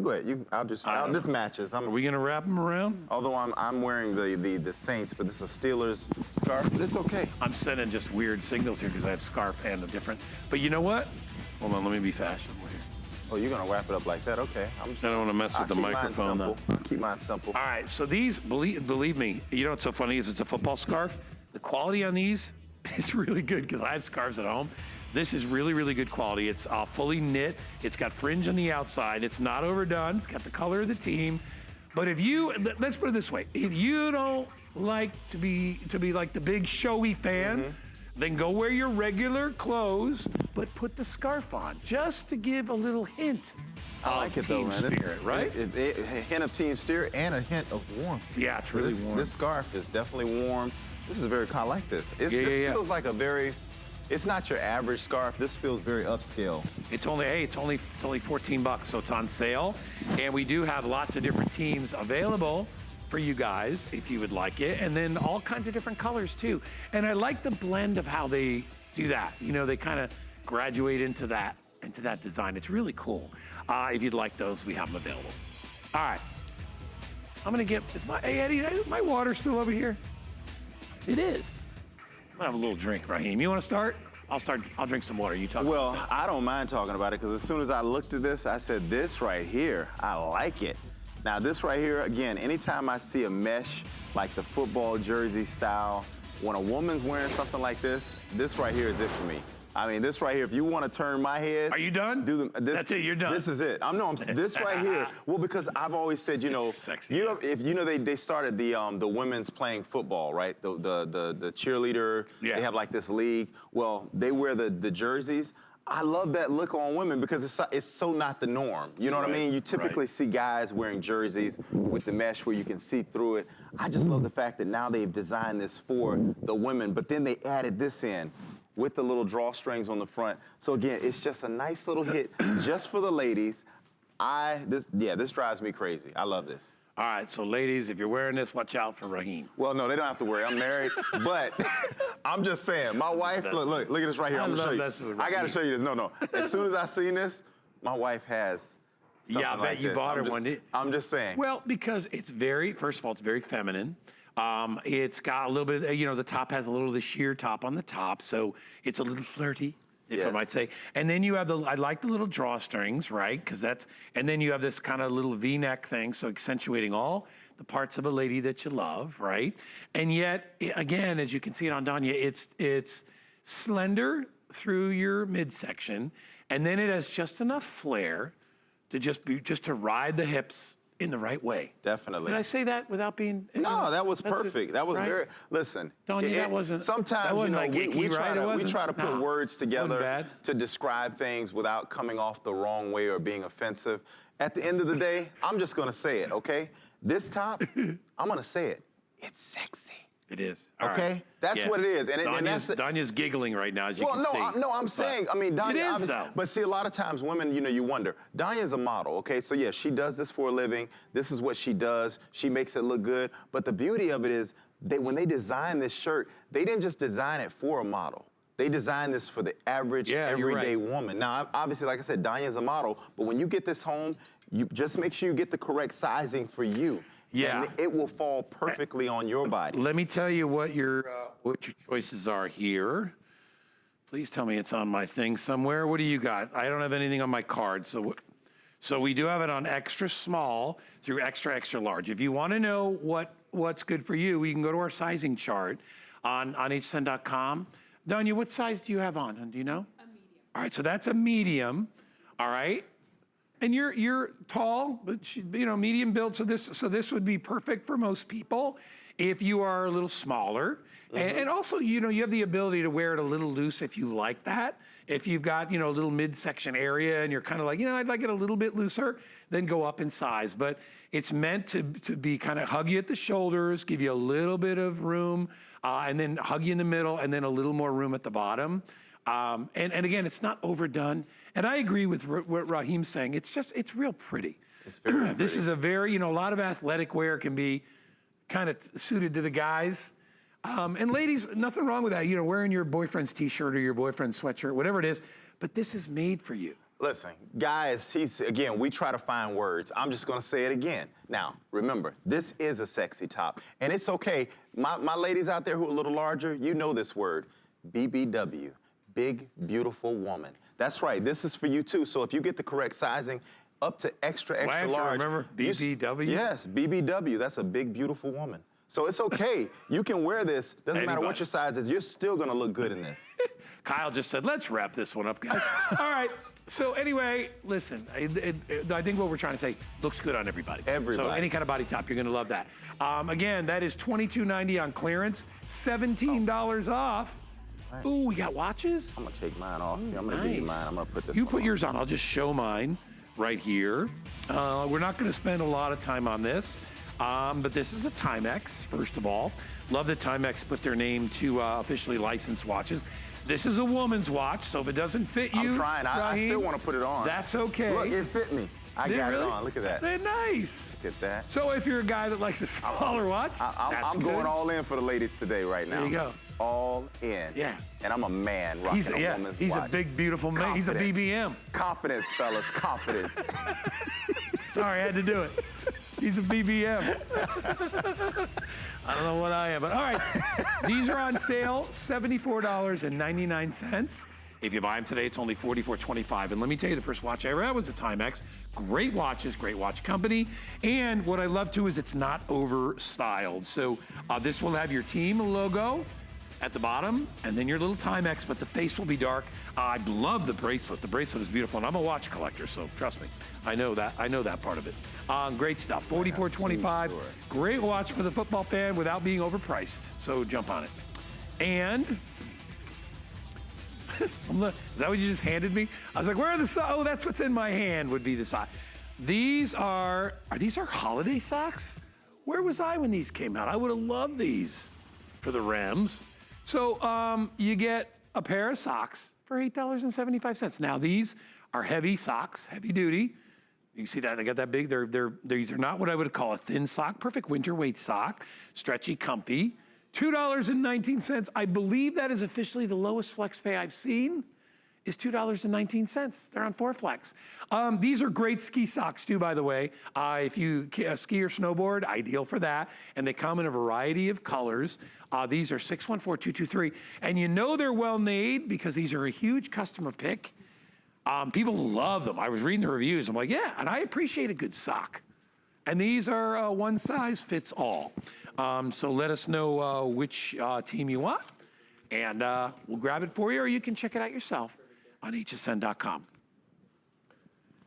go ahead. This matches. Are we gonna wrap them around? Although I'm wearing the Saints, but this is a Steelers scarf, but it's okay. I'm sending just weird signals here because I have scarf and a different. But you know what? Hold on, let me be fashionable here. Oh, you're gonna wrap it up like that? Okay. I don't want to mess with the microphone though. I'll keep mine simple. All right. So these, believe me, what's so funny is it's a football scarf. The quality on these is really good because I have scarves at home. This is really, really good quality. It's fully knit. It's got fringe on the outside. It's not overdone. It's got the color of the team. But let's put it this way. If you don't like to be like the big showy fan, then go wear your regular clothes, but put the scarf on just to give a little hint of team spirit, right? A hint of team spirit and a hint of warmth. Yeah, it's really warm. This scarf is definitely warm. This is very, I like this. This feels like it's not your average scarf. This feels very upscale. It's only $14, so it's on sale. And we do have lots of different teams available for you guys if you would like it. And then all kinds of different colors too. And I like the blend of how they do that. They kind of graduate into that into that design. It's really cool. If you'd like those, we have them available. All right. I'm gonna get, hey Eddie, is my water still over here? It is. I'm gonna have a little drink, Raheem. You wanna start? I'll drink some water. You talk Well, about this. I don't mind talking about it because as soon as I looked at this, I said, this right here, I like it. Now, this right here, again, anytime I see a mesh like the football jersey style, when a woman's wearing something like this right here is it for me. I mean, this right here, if you want to turn my head. Are you done? That's it, you're done. This is it. This right here, well, because I've always said, sexy. They started the women's playing football, right? The cheerleader, yeah. They have like this league. Well, they wear the jerseys. I love that look on women because it's so not the norm. You know what I mean? You typically see guys wearing jerseys with the mesh where you can see through it. I just love the fact that now they've designed this for the women, but then they added this in with the little drawstrings on the front. So again, it's just a nice little hit just for the ladies. This drives me crazy. I love this. All right, so ladies, if you're wearing this, watch out for Raheem. Well, no, they don't have to worry. I'm married, but I'm just saying, my wife, look at this right here. I'm gonna show you. I gotta show you this. No. As soon as I seen this, my wife has something Yeah, I bet like you this. bought her one. I'm just saying. Well, because first of all, it's very feminine. It's got a little bit, the top has a little of the sheer top on the top, so it's a little flirty, if I might say. And then you have I like the little drawstrings, right? And then you have this kind of little V-neck thing, so accentuating all the parts of a lady that you love, right? And yet, again, as you can see it on Danya, it's slender through your midsection, and then it has just enough flair to just to ride the hips in the right way. Definitely. Did I say that without being? No, that was perfect. That was right? very. Listen, Donnie, that wasn't. Sometimes that wasn't like we try to put words together bad. to describe things without coming off the wrong way or being offensive. At the end of the day, I'm just gonna say it. Okay, this top, I'm gonna say it. It's sexy. It is. Okay? Right. That's what it is. And Danya's giggling right now, as you can see. I'm saying, I mean, Danya, it is, though. But see, a lot of times women, you wonder. Danya's a model, okay? So yeah, she does this for a living. This is what she does. She makes it look good. But the beauty of it is, when they designed this shirt, they didn't just design it for a model. They designed this for the average, everyday woman. Now, obviously, like I said, Danya's a model, but when you get this home, you just make sure you get the correct sizing for you. Yeah. And it will fall perfectly on your body. Let me tell you what your choices are here. Please tell me it's on my thing somewhere. What do you got? I don't have anything on my card. So we do have it on extra small through extra, extra large. If you want to know what's good for you, you can go to our sizing chart on hsn.com. Danya, what size do you have on? Do you know? A medium. All right, so that's a medium. All right. And you're tall, but medium build. So this would be perfect for most people. If you are a little smaller, and also you have the ability to wear it a little loose if you like that. If you've got a little midsection area and you're kind of like I'd like it a little bit looser, then go up in size. But it's meant to be kind of hug you at the shoulders, give you a little bit of room, and then hug you in the middle, and then a little more room at the bottom. And again, it's not overdone. And I agree with what Raheem's saying. It's real pretty. It's very pretty. This is a very, a lot of athletic wear can be kind of suited to the guys. And ladies, nothing wrong with that. Wearing your boyfriend's t-shirt or your boyfriend's sweatshirt, whatever it is. But this is made for you. Listen, guys, again, we try to find words. I'm just gonna say it again. Now, remember, this is a sexy top. And it's okay. My ladies out there who are a little larger, you know this word, BBW. Big, beautiful woman. That's right, this is for you too. So if you get the correct sizing, up to extra, extra I have large. to remember BBW? Yes, BBW, that's a big, beautiful woman. So it's okay, you can wear this, doesn't matter what your size is, you're still gonna look good in this. Kyle just said, let's wrap this one up, guys. All right, so anyway, listen, I think what we're trying to say, looks good on everybody. So any kind of body top, you're gonna love that. Again, that is $22.90 on clearance, $17 off. Ooh, we got watches? I'm gonna take mine off. I'm gonna give you mine. I'm gonna put this You one put on. yours on. I'll just show mine right here. We're not gonna spend a lot of time on this, but this is a Timex, first of all. Love that Timex put their name to officially licensed watches. This is a woman's watch, so if it doesn't fit you, I'm trying. I still want to put it on. That's okay. Look, it fit me. I Did it got really? it on. Look at that. They're nice. Look at that. So if you're a guy that likes a smaller watch, I'm going all in for the ladies today right now. There you go. All in. Yeah. And I'm a man rocking a woman's he's watch. a big, beautiful man. He's a BBM. Confidence, fellas, confidence. Sorry, I had to do it. He's a BBM. I don't know what I am, but all right. These are on sale, $74.99. If you buy them today, it's only $44.25. And let me tell you, the first watch I ever had was a Timex. Great watches, great watch company. And what I love too is it's not over-styled. So this will have your team logo at the bottom, and then your little Timex, but the face will be dark. I love the bracelet. The bracelet is beautiful, and I'm a watch collector, so trust me. I know that part of it. Great stuff, $44.25. Great watch for the football fan without being overpriced, so jump on it. And, is that what you just handed me? I was like, where are the socks? Oh, that's what's in my hand would be the sock. These are these our holiday socks? Where was I when these came out? I would have loved these for the Rams. So you get a pair of socks for $8.75. Now these are heavy socks, heavy duty. You can see that they got that big. These are not what I would call a thin sock. Perfect winter weight sock, stretchy, comfy. $2.19. I believe that is officially the lowest flex pay I've seen. Is $2.19. They're on 4Flex. These are great ski socks too, by the way. If you ski or snowboard, ideal for that. And they come in a variety of colors. These are 614223. And you know they're well made because these are a huge customer pick. People love them. I was reading the reviews. I'm like, yeah, and I appreciate a good sock. And these are one size fits all. So let us know which team you want. And we'll grab it for you, or you can check it out yourself on hsn.com.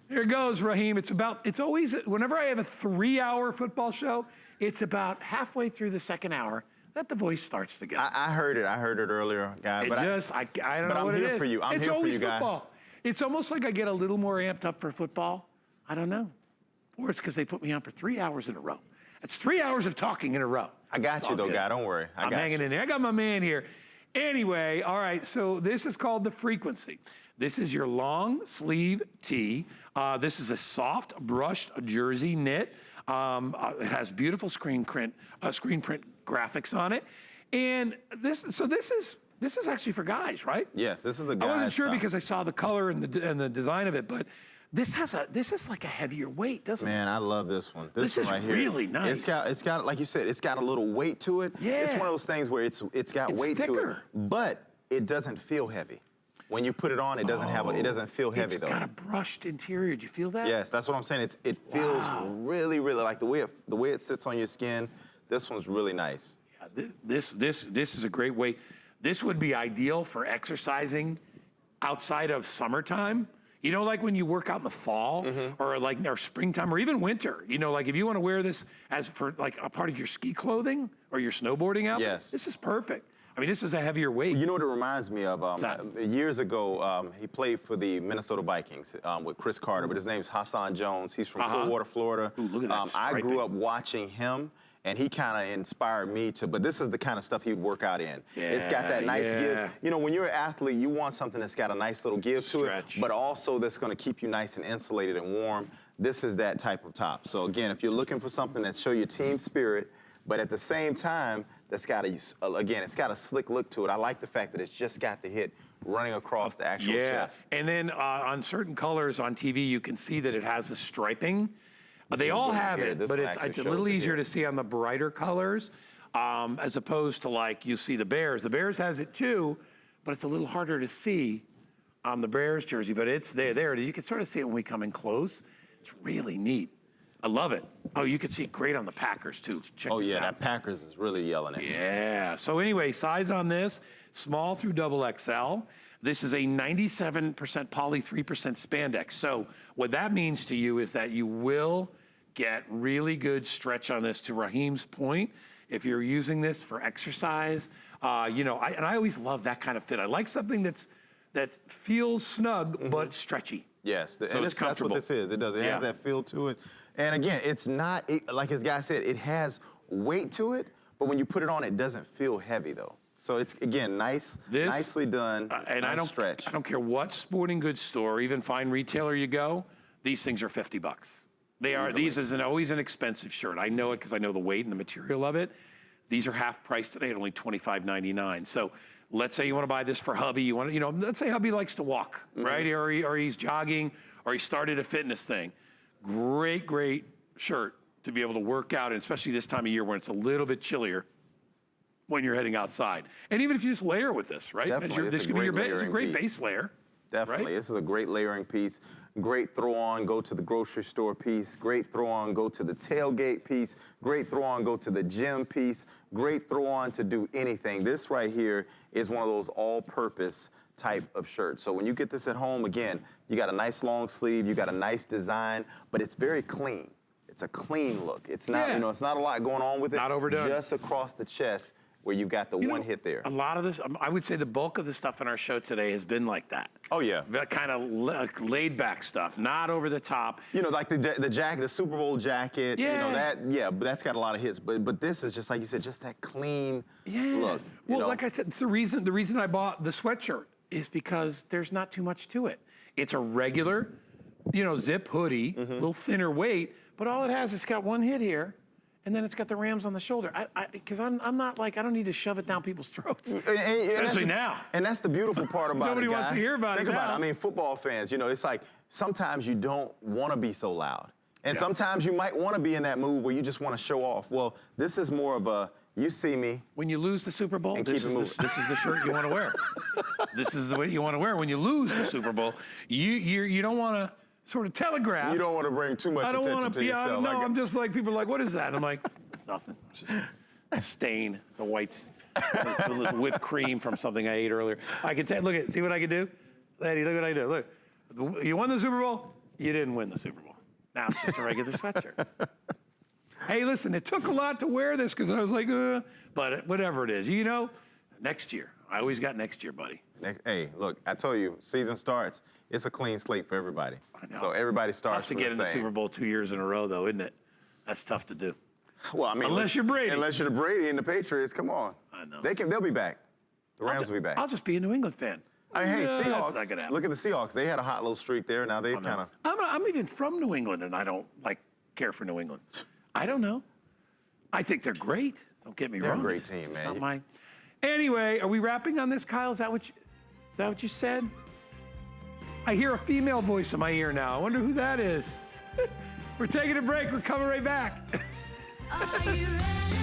Here it goes, Raheem. It's always, whenever I have a 3-hour football show, it's about halfway through the second hour that the voice starts to go. I heard it earlier, guy. I don't know what it is. I'm here for you. I'm here for you, guy. Football. It's almost like I get a little more amped up for football. I don't know. Or it's because they put me on for 3 hours in a row. It's 3 hours of talking in a row. I got you, though, guy. Don't worry. I'm hanging in there. I got my man here. Anyway, all right, so this is called the Frequency. This is your long sleeve tee. This is a soft brushed jersey knit. It has beautiful screen print graphics on it. And this is actually for guys, right? Yes, this is a guy. I wasn't sure because I saw the color and the design of it, but this is like a heavier weight, doesn't it? Man, I love this one. This is right here. really nice. It's got, like you said, it's got a little weight to it. Yeah. It's one of those things where it's got weight thicker. to it, but it doesn't feel heavy. When you put it on, it doesn't feel heavy though. It's got a brushed interior. Did you feel that? Yes, that's what I'm saying. It feels really, really like the way it sits on your skin. This one's really nice. Yeah, this is a great weight. This would be ideal for exercising outside of summertime. You know, like when you work out in the fall or like or springtime or even winter, you know, like if you want to wear this as for like a part of your ski clothing or your snowboarding outfit, yes. This is perfect. I mean, this is a heavier weight. You know what it reminds me of? Years ago, he played for the Minnesota Vikings with Chris Carter, but his name's Hassan Jones. He's from Clearwater, Florida. Ooh, look at that I grew up watching him, and he kind of inspired me to, but this is the kind of stuff he would work out in. Yeah, it's got that nice give. You know, when you're an athlete, you want something that's got a nice little give to it, but also that's going to keep you nice and insulated and warm. This is that type of top. So again, if you're looking for something that show your team spirit, but at the same time, that's got it's got a slick look to it. I like the fact that it's just got the hit running across the actual chest. And then on certain colors on TV, you can see that it has a striping. They all have it, but it's a little easier to see on the brighter colors as opposed to like you see the Bears. The Bears has it too, but it's a little harder to see on the Bears jersey, but it's there. You can sort of see it when we come in close. It's really neat. I love it. Oh, you can see it great on the Packers too. Check this out. That Packers is really yelling at you. Yeah. So anyway, size on this, small through XXL. This is a 97% poly, 3% spandex. So what that means to you is that you will get really good stretch on this. To Raheem's point, if you're using this for exercise, you know, and I always love that kind of fit. I like something that feels snug but stretchy. Yes, so it's comfortable. That's what this is. It does. It has that feel to it. And again, it's not, like his guy said, it has weight to it, but when you put it on, it doesn't feel heavy though. So it's, again, nicely done, and nice stretch. I don't care what sporting goods store, even fine retailer you go, these things are 50 bucks. They are, these isn't always an expensive shirt. I know it because I know the weight and the material of it. These are half price today at only $25.99. So let's say you want to buy this for hubby. You want to, let's say hubby likes to walk, right? Or he's jogging, or he started a fitness thing. Great shirt to be able to work out, and especially this time of year when it's a little bit chillier when you're heading outside. And even if you just layer with this, right? Definitely. This could be your base. It's a great base layer. Definitely. Right? This is a great layering piece. Great throw on, go to the grocery store piece. Great throw on, go to the tailgate piece. Great throw on, go to the gym piece. Great throw on to do anything. This right here is one of those all-purpose type of shirts. So when you get this at home, again, you got a nice long sleeve, you got a nice design, but it's very clean. It's a clean look. It's not, it's not a lot going on with it. Not overdone. Just across the chest where you've got the one hit there. A lot of this, I would say the bulk of the stuff in our show today has been like that. Oh, yeah. That kind of laid back stuff, not over the top. Like the jacket, the Super Bowl jacket, but that's got a lot of hits. But this is just, like you said, just that clean look. Well, like I said, it's the reason I bought the sweatshirt is because there's not too much to it. It's a regular, zip hoodie, a little thinner weight, but all it has, it's got one hit here. And then it's got the Rams on the shoulder. Because I'm not like, I don't need to shove it down people's throats. Especially now. And that's the beautiful part about it, Nobody wants to hear about it Think about now. it. I mean, football fans, it's like sometimes you don't want to be so loud. And sometimes you might want to be in that mood where you just want to show off. Well, this is more of a, you see me. When you lose the Super Bowl, this is the shirt you want to wear. This is the way you want to wear. When you lose the Super Bowl, you don't want to sort of telegraph. You don't want to bring too much attention to yourself. No, I'm just like, people are like, what is that? I'm like, it's nothing. It's just a stain. It's a white, it's a little whipped cream from something I ate earlier. I can tell, see what I can do? Lady, look what I do. Look, you won the Super Bowl, you didn't win the Super Bowl. Now it's just a regular sweatshirt. Hey, listen, it took a lot to wear this because I was like, but whatever it is, next year. I always got next year, buddy. Hey, look, I told you, season starts. It's a clean slate for everybody. I know. So everybody starts tough to get in the Super Bowl 2 years in a row, though, isn't it? That's tough to do. Well, I mean, unless you're Brady. Unless you're the Brady and the Patriots, come on. I know. They'll be back. The Rams will be back. I'll just be a New England fan. Hey, Seahawks. Seahawks. Look at the Seahawks. They had a hot little streak there. Now they kind of. I'm even from New England, and I don't care for New England. I don't know. I think they're great. Don't get me wrong. They're a great team, man. Not my. Anyway, are we wrapping on this, Kyle? Is that what you said? I hear a female voice in my ear now. I wonder who that is. We're taking a break. We're coming right back.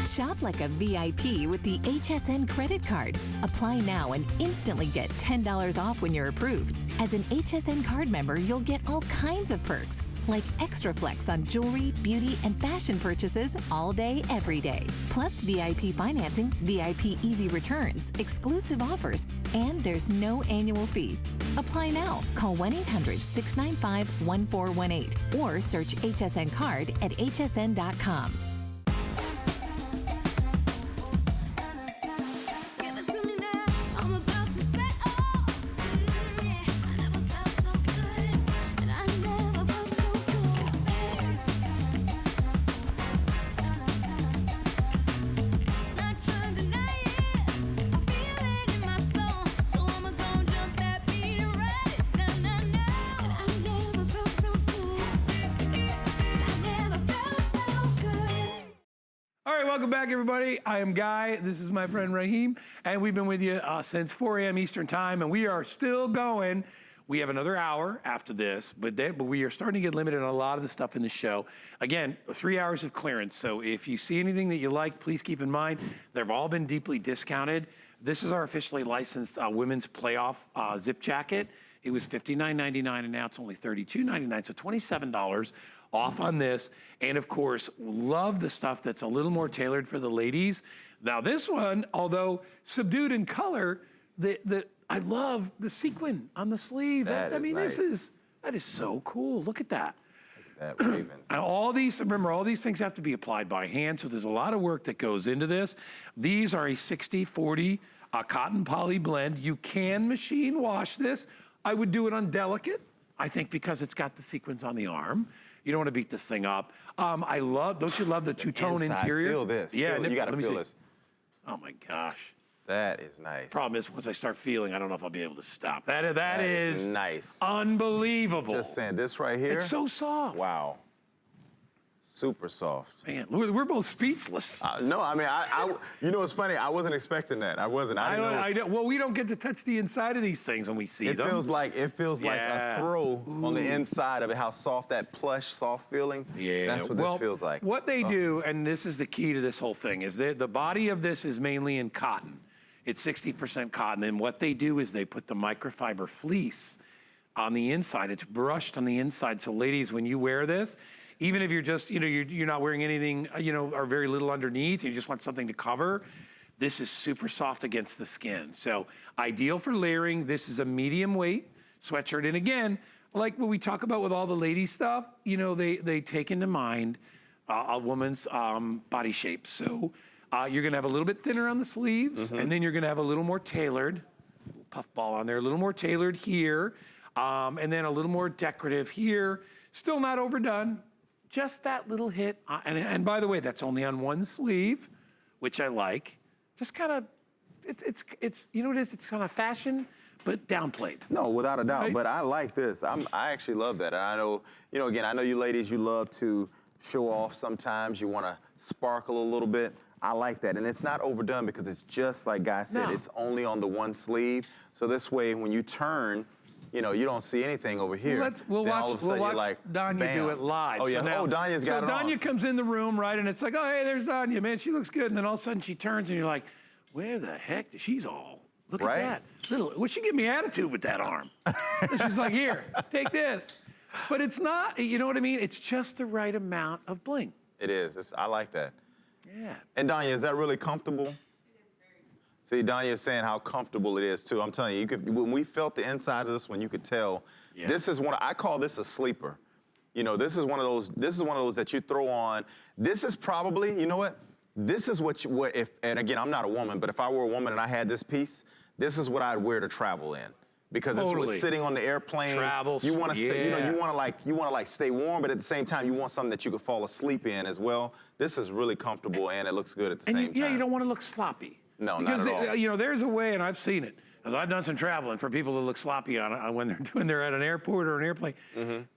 Shop like a VIP with the HSN credit card. Apply now and instantly get $10 off when you're approved. As an HSN card member, you'll get all kinds of perks, like extra flex on jewelry, beauty, and fashion purchases all day, every day. Plus VIP financing, VIP easy returns, exclusive offers, and there's no annual fee. Apply now. Call 1-800-695-1418 or search HSN card at hsn.com. Welcome back, everybody. I am Guy. This is my friend Raheem, and we've been with you since 4 a.m. Eastern Time, and we are still going. We have another hour after this, but we are starting to get limited on a lot of the stuff in the show. Again, 3 hours of clearance, so if you see anything that you like, please keep in mind, they've all been deeply discounted. This is our officially licensed women's playoff zip jacket. It was $59.99, and now it's only $32.99, so $27 off on this. And of course, love the stuff that's a little more tailored for the ladies. Now this one, although subdued in color, I love the sequin on the sleeve. That is nice. That is so cool. Look at that. That Ravens. Remember, all these things have to be applied by hand, so there's a lot of work that goes into this. These are a 60-40 cotton poly blend. You can machine wash this. I would do it on delicate, I think, because it's got the sequins on the arm. You don't want to beat this thing up. Don't you love the two-tone interior? Feel this. Yeah, you got to feel this. Oh my gosh. That is nice. Problem is, once I start feeling, I don't know if I'll be able to stop. That is nice. Unbelievable. Just saying, this right here. It's so soft. Wow. Super soft. Man, we're both speechless. No, I mean, you know what's funny? I wasn't expecting that. I wasn't. I know. Well, we don't get to touch the inside of these things when we see them. It feels like a throw on the inside of it, how soft that plush, soft feeling. Yeah. That's what this feels like. What they do, and this is the key to this whole thing, is the body of this is mainly in cotton. It's 60% cotton. And what they do is they put the microfiber fleece on the inside. It's brushed on the inside. So ladies, when you wear this, even if you're just, you're not wearing anything, or very little underneath, you just want something to cover, this is super soft against the skin. So ideal for layering. This is a medium weight sweatshirt. And again, like what we talk about with all the lady stuff, they take into mind a woman's body shape. So you're gonna have a little bit thinner on the sleeves, and then you're gonna have a little more tailored, puffball on there, a little more tailored here, and then a little more decorative here. Still not overdone. Just that little hit, and by the way, that's only on one sleeve, which I like. Just kind of, it's you know what it is? It's kind of fashion, but downplayed. No, without a doubt. Right? But I like this. I actually love that. And I know, again, I know you ladies, you love to show off sometimes. You want to sparkle a little bit. I like that. And it's not overdone because it's just like Guy said, it's only on the one sleeve. So this way, when you turn, you don't see anything over here. We'll watch Danya do it live. Oh, yeah. So now, Danya's got it on. So Danya comes in the room, right? And it's like, oh, hey, there's Danya, man. She looks good. And then all of a sudden she turns and you're like, where the heck? She's all, look at that. Well, she give me attitude with that arm. And she's like, here, take this. But it's not, you know what I mean? It's just the right amount of bling. It is. I like that. Yeah. And Danya, is that really comfortable? See, Danya is saying how comfortable it is too. I'm telling you, when we felt the inside of this one, you could tell. Yeah. This is I call this a sleeper. This is one of those that you throw on. This is probably, you know what? This is and again, I'm not a woman, but if I were a woman and I had this piece, this is what I'd wear to travel in. Because it's sitting on the airplane. Travel. You want to stay, you want to stay warm, but at the same time, you want something that you could fall asleep in as well. This is really comfortable and it looks good at the same time. Yeah, you don't want to look sloppy. No, not at all. There's a way, and I've seen it, because I've done some traveling for people to look sloppy when they're at an airport or an airplane.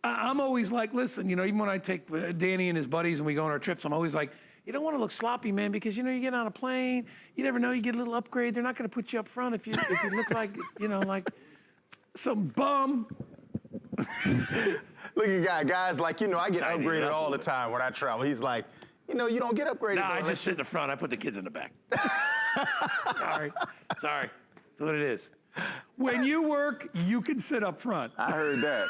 I'm always like, listen, even when I take Danny and his buddies and we go on our trips, I'm always like, you don't want to look sloppy, man, because you get on a plane, you never know, you get a little upgrade. They're not going to put you up front if you look like, like some bum. Look at guys like, I get upgraded all the time when I travel. He's like, you don't get upgraded. Nah, I just sit in the front. I put the kids in the back. Sorry. That's what it is. When you work, you can sit up front. I heard that.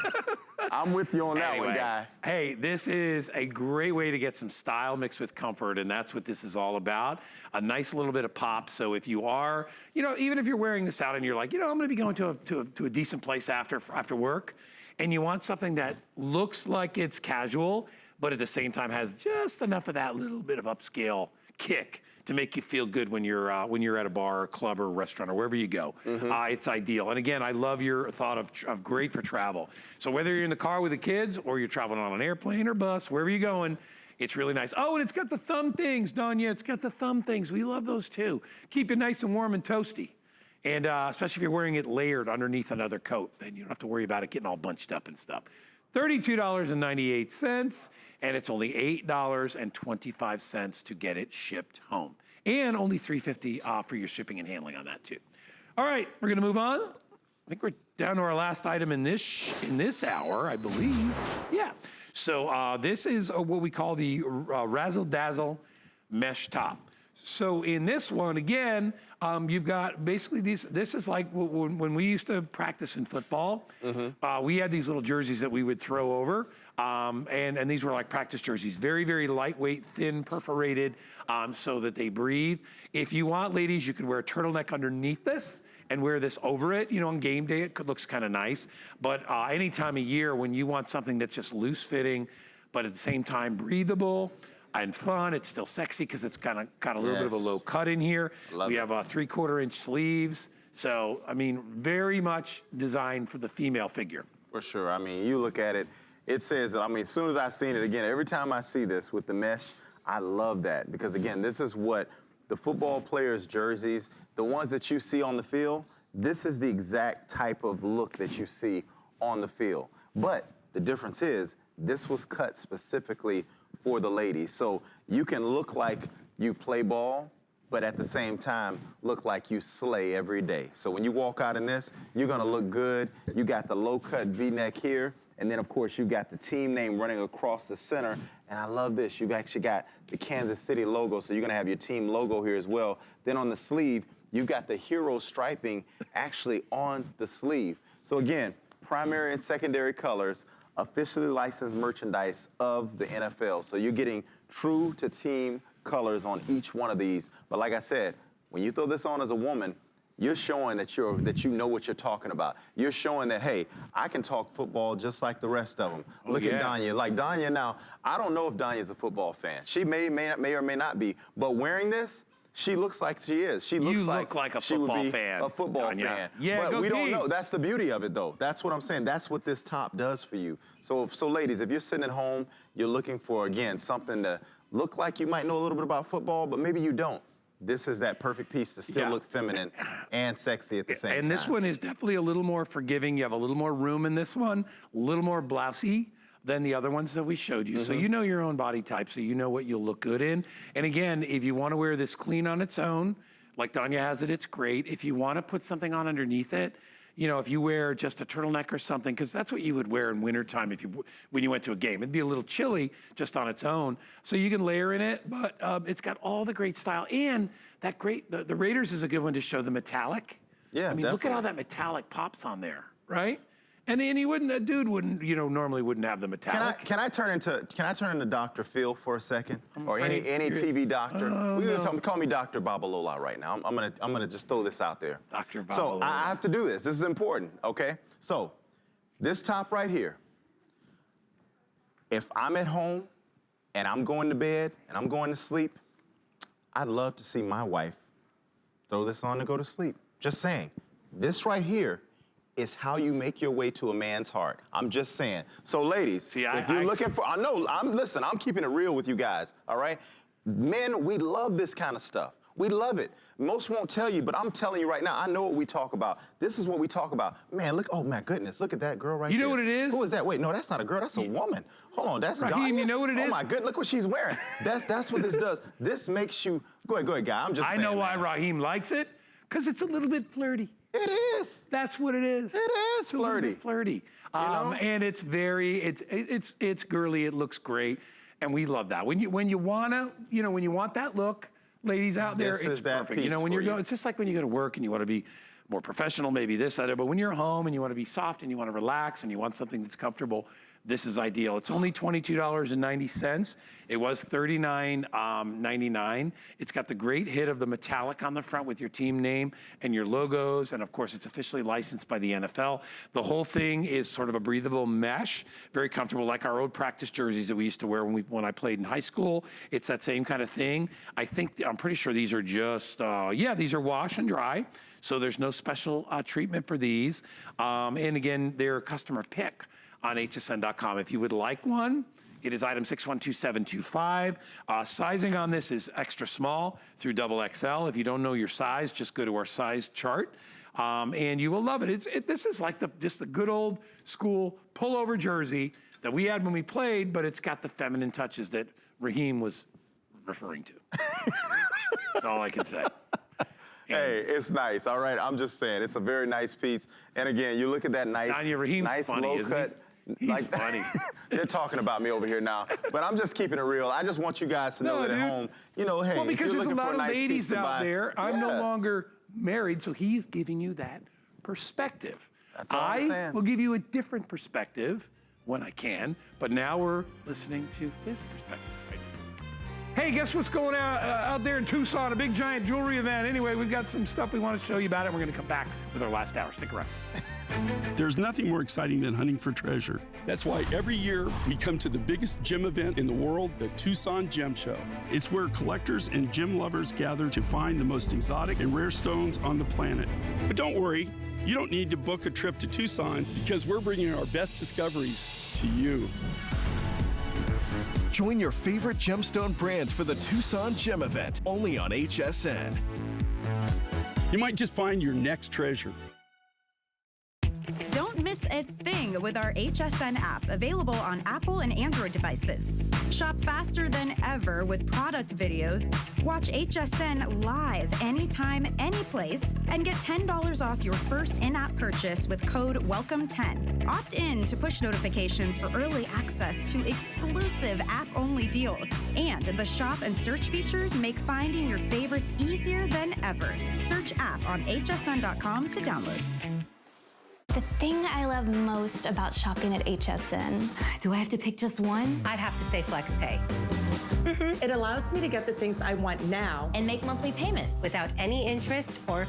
I'm with you on that one, Guy. Hey, this is a great way to get some style mixed with comfort, and that's what this is all about. A nice little bit of pop. So if you are, even if you're wearing this out and you're like, I'm going to be going to a decent place after work, and you want something that looks like it's casual, but at the same time has just enough of that little bit of upscale kick to make you feel good when you're at a bar or club or restaurant or wherever you go. It's ideal. And again, I love your thought of great for travel. So whether you're in the car with the kids or you're traveling on an airplane or bus, wherever you're going, it's really nice. Oh, and it's got the thumb things, Danya. It's got the thumb things. We love those too. Keep you nice and warm and toasty. And especially if you're wearing it layered underneath another coat, then you don't have to worry about it getting all bunched up and stuff. $32.98, and it's only $8.25 to get it shipped home. And only $3.50 for your shipping and handling on that too. All right, we're gonna move on. I think we're down to our last item in this hour, I believe. Yeah, so this is what we call the Razzle Dazzle Mesh Top. So in this one, again, you've got basically these, this is like when we used to practice in football, we had these little jerseys that we would throw over, and these were like practice jerseys, very, very lightweight, thin, perforated, so that they breathe. If you want, ladies, you could wear a turtleneck underneath this and wear this over it. On game day, it looks kind of nice. But any time of year when you want something that's just loose fitting, but at the same time breathable, and fun, it's still sexy because it's got a little bit of a low cut in here. We have 3/4 inch sleeves. So, I mean, very much designed for the female figure. For sure. I mean, you look at it, it says, as soon as I seen it again, every time I see this with the mesh, I love that because again, this is what the football players' jerseys, the ones that you see on the field, this is the exact type of look that you see on the field. But the difference is, this was cut specifically for the ladies. So you can look like you play ball, but at the same time, look like you slay every day. So when you walk out in this, you're gonna look good. You got the low-cut V-neck here, and then of course you got the team name running across the center. And I love this, you've actually got the Kansas City logo, so you're gonna have your team logo here as well. Then on the sleeve, you've got the hero striping actually on the sleeve. So again, primary and secondary colors, officially licensed merchandise of the NFL. So you're getting true to team colors on each one of these. But like I said, when you throw this on as a woman, you're showing that you know what you're talking about. You're showing that, hey, I can talk football just like the rest of them. Look at Danya. Like Danya now, I don't know if Danya's a football fan. She may or may not be, but wearing this, she looks like she is. She looks like a football fan. A football fan. Yeah, but we don't know. That's the beauty of it, though. That's what I'm saying. That's what this top does for you. So ladies, if you're sitting at home, you're looking for, again, something to look like you might know a little bit about football, but maybe you don't. This is that perfect piece to still look feminine and sexy at the same time. And this one is definitely a little more forgiving. You have a little more room in this one, a little more blousy than the other ones that we showed you. So you know your own body type, so you know what you'll look good in. And again, if you want to wear this clean on its own, like Danya has it, it's great. If you want to put something on underneath it, you know, if you wear just a turtleneck or something, because that's what you would wear in wintertime when you went to a game. It'd be a little chilly just on its own. So you can layer in it, but it's got all the great style. And that the Raiders is a good one to show the metallic. Yeah, I mean, look at how that metallic pops on there, right? And a dude wouldn't, normally wouldn't have the metallic. Can I turn into Dr. Phil for a second? Or any TV doctor? Call me Dr. Babalola right now. I'm gonna just throw this out there. Dr. Babalola. So I have to do this. This is important, okay? So this top right here, if I'm at home and I'm going to bed and I'm going to sleep, I'd love to see my wife throw this on to go to sleep. Just saying. This right here is how you make your way to a man's heart. I'm just saying. So ladies, if you're looking for, I'm keeping it real with you guys, all right? Men, we love this kind of stuff. We love it. Most won't tell you, but I'm telling you right now, I know what we talk about. This is what we talk about. Man, look, oh my goodness, look at that girl right there. You know what it is? Who is that? Wait, no, that's not a girl, that's a woman. Hold on, that's Raheem, Danya? you know what it is? Oh my goodness, look what she's wearing. That's what this does. This makes you, go ahead, guy, I'm just saying. I know why Raheem likes it, because it's a little bit flirty. It is. That's what it is. It is flirty. A little bit flirty. And it's very, it's girly. It looks great, and we love that. When you want that look, ladies out there, it's perfect. When you're going, it's just like when you go to work and you want to be more professional, maybe this, that, but when you're home and you want to be soft and you want to relax and you want something that's comfortable, this is ideal. It's only $22.90. It was $39.99. It's got the great hit of the metallic on the front with your team name and your logos, and of course, it's officially licensed by the NFL. The whole thing is sort of a breathable mesh, very comfortable, like our old practice jerseys that we used to wear when I played in high school. It's that same kind of thing. I'm pretty sure these are just, these are wash and dry, so there's no special treatment for these. And again, they're a customer pick on hsn.com. If you would like one, it is item 612725. Sizing on this is extra small through XXL. If you don't know your size, just go to our size chart, and you will love it. This is like just the good old school pullover jersey that we had when we played, but it's got the feminine touches that Raheem was referring to. That's all I can say. Hey, it's nice, all right? I'm just saying, it's a very nice piece. And again, you look at that nice low cut. He's funny. They're talking about me over here now, but I'm just keeping it real. I just want you guys to know that at home, hey, well, because there's a lot of nice ladies out there. I'm no longer married, so he's giving you that perspective. That's all I'm saying. I will give you a different perspective when I can, but now we're listening to his perspective. Hey, guess what's going on out there in Tucson? A big, giant jewelry event. Anyway, we've got some stuff we want to show you about it. We're going to come back with our last hour. Stick around. There's nothing more exciting than hunting for treasure. That's why every year we come to the biggest gem event in the world, the Tucson Gem Show. It's where collectors and gem lovers gather to find the most exotic and rare stones on the planet. But don't worry, you don't need to book a trip to Tucson because we're bringing our best discoveries to you. Join your favorite gemstone brands for the Tucson Gem Event, only on HSN. You might just find your next treasure. Don't miss a thing with our HSN app, available on Apple and Android devices. Shop faster than ever with product videos. Watch HSN live anytime, anyplace, and get $10 off your first in-app purchase with code WELCOME10. Opt in to push notifications for early access to exclusive app-only deals. And the shop and search features make finding your favorites easier than ever. Search app on hsn.com to download. The thing I love most about shopping at HSN. Do I have to pick just one? I'd have to say FlexPay. It allows me to get the things I want now and make monthly payments without any interest or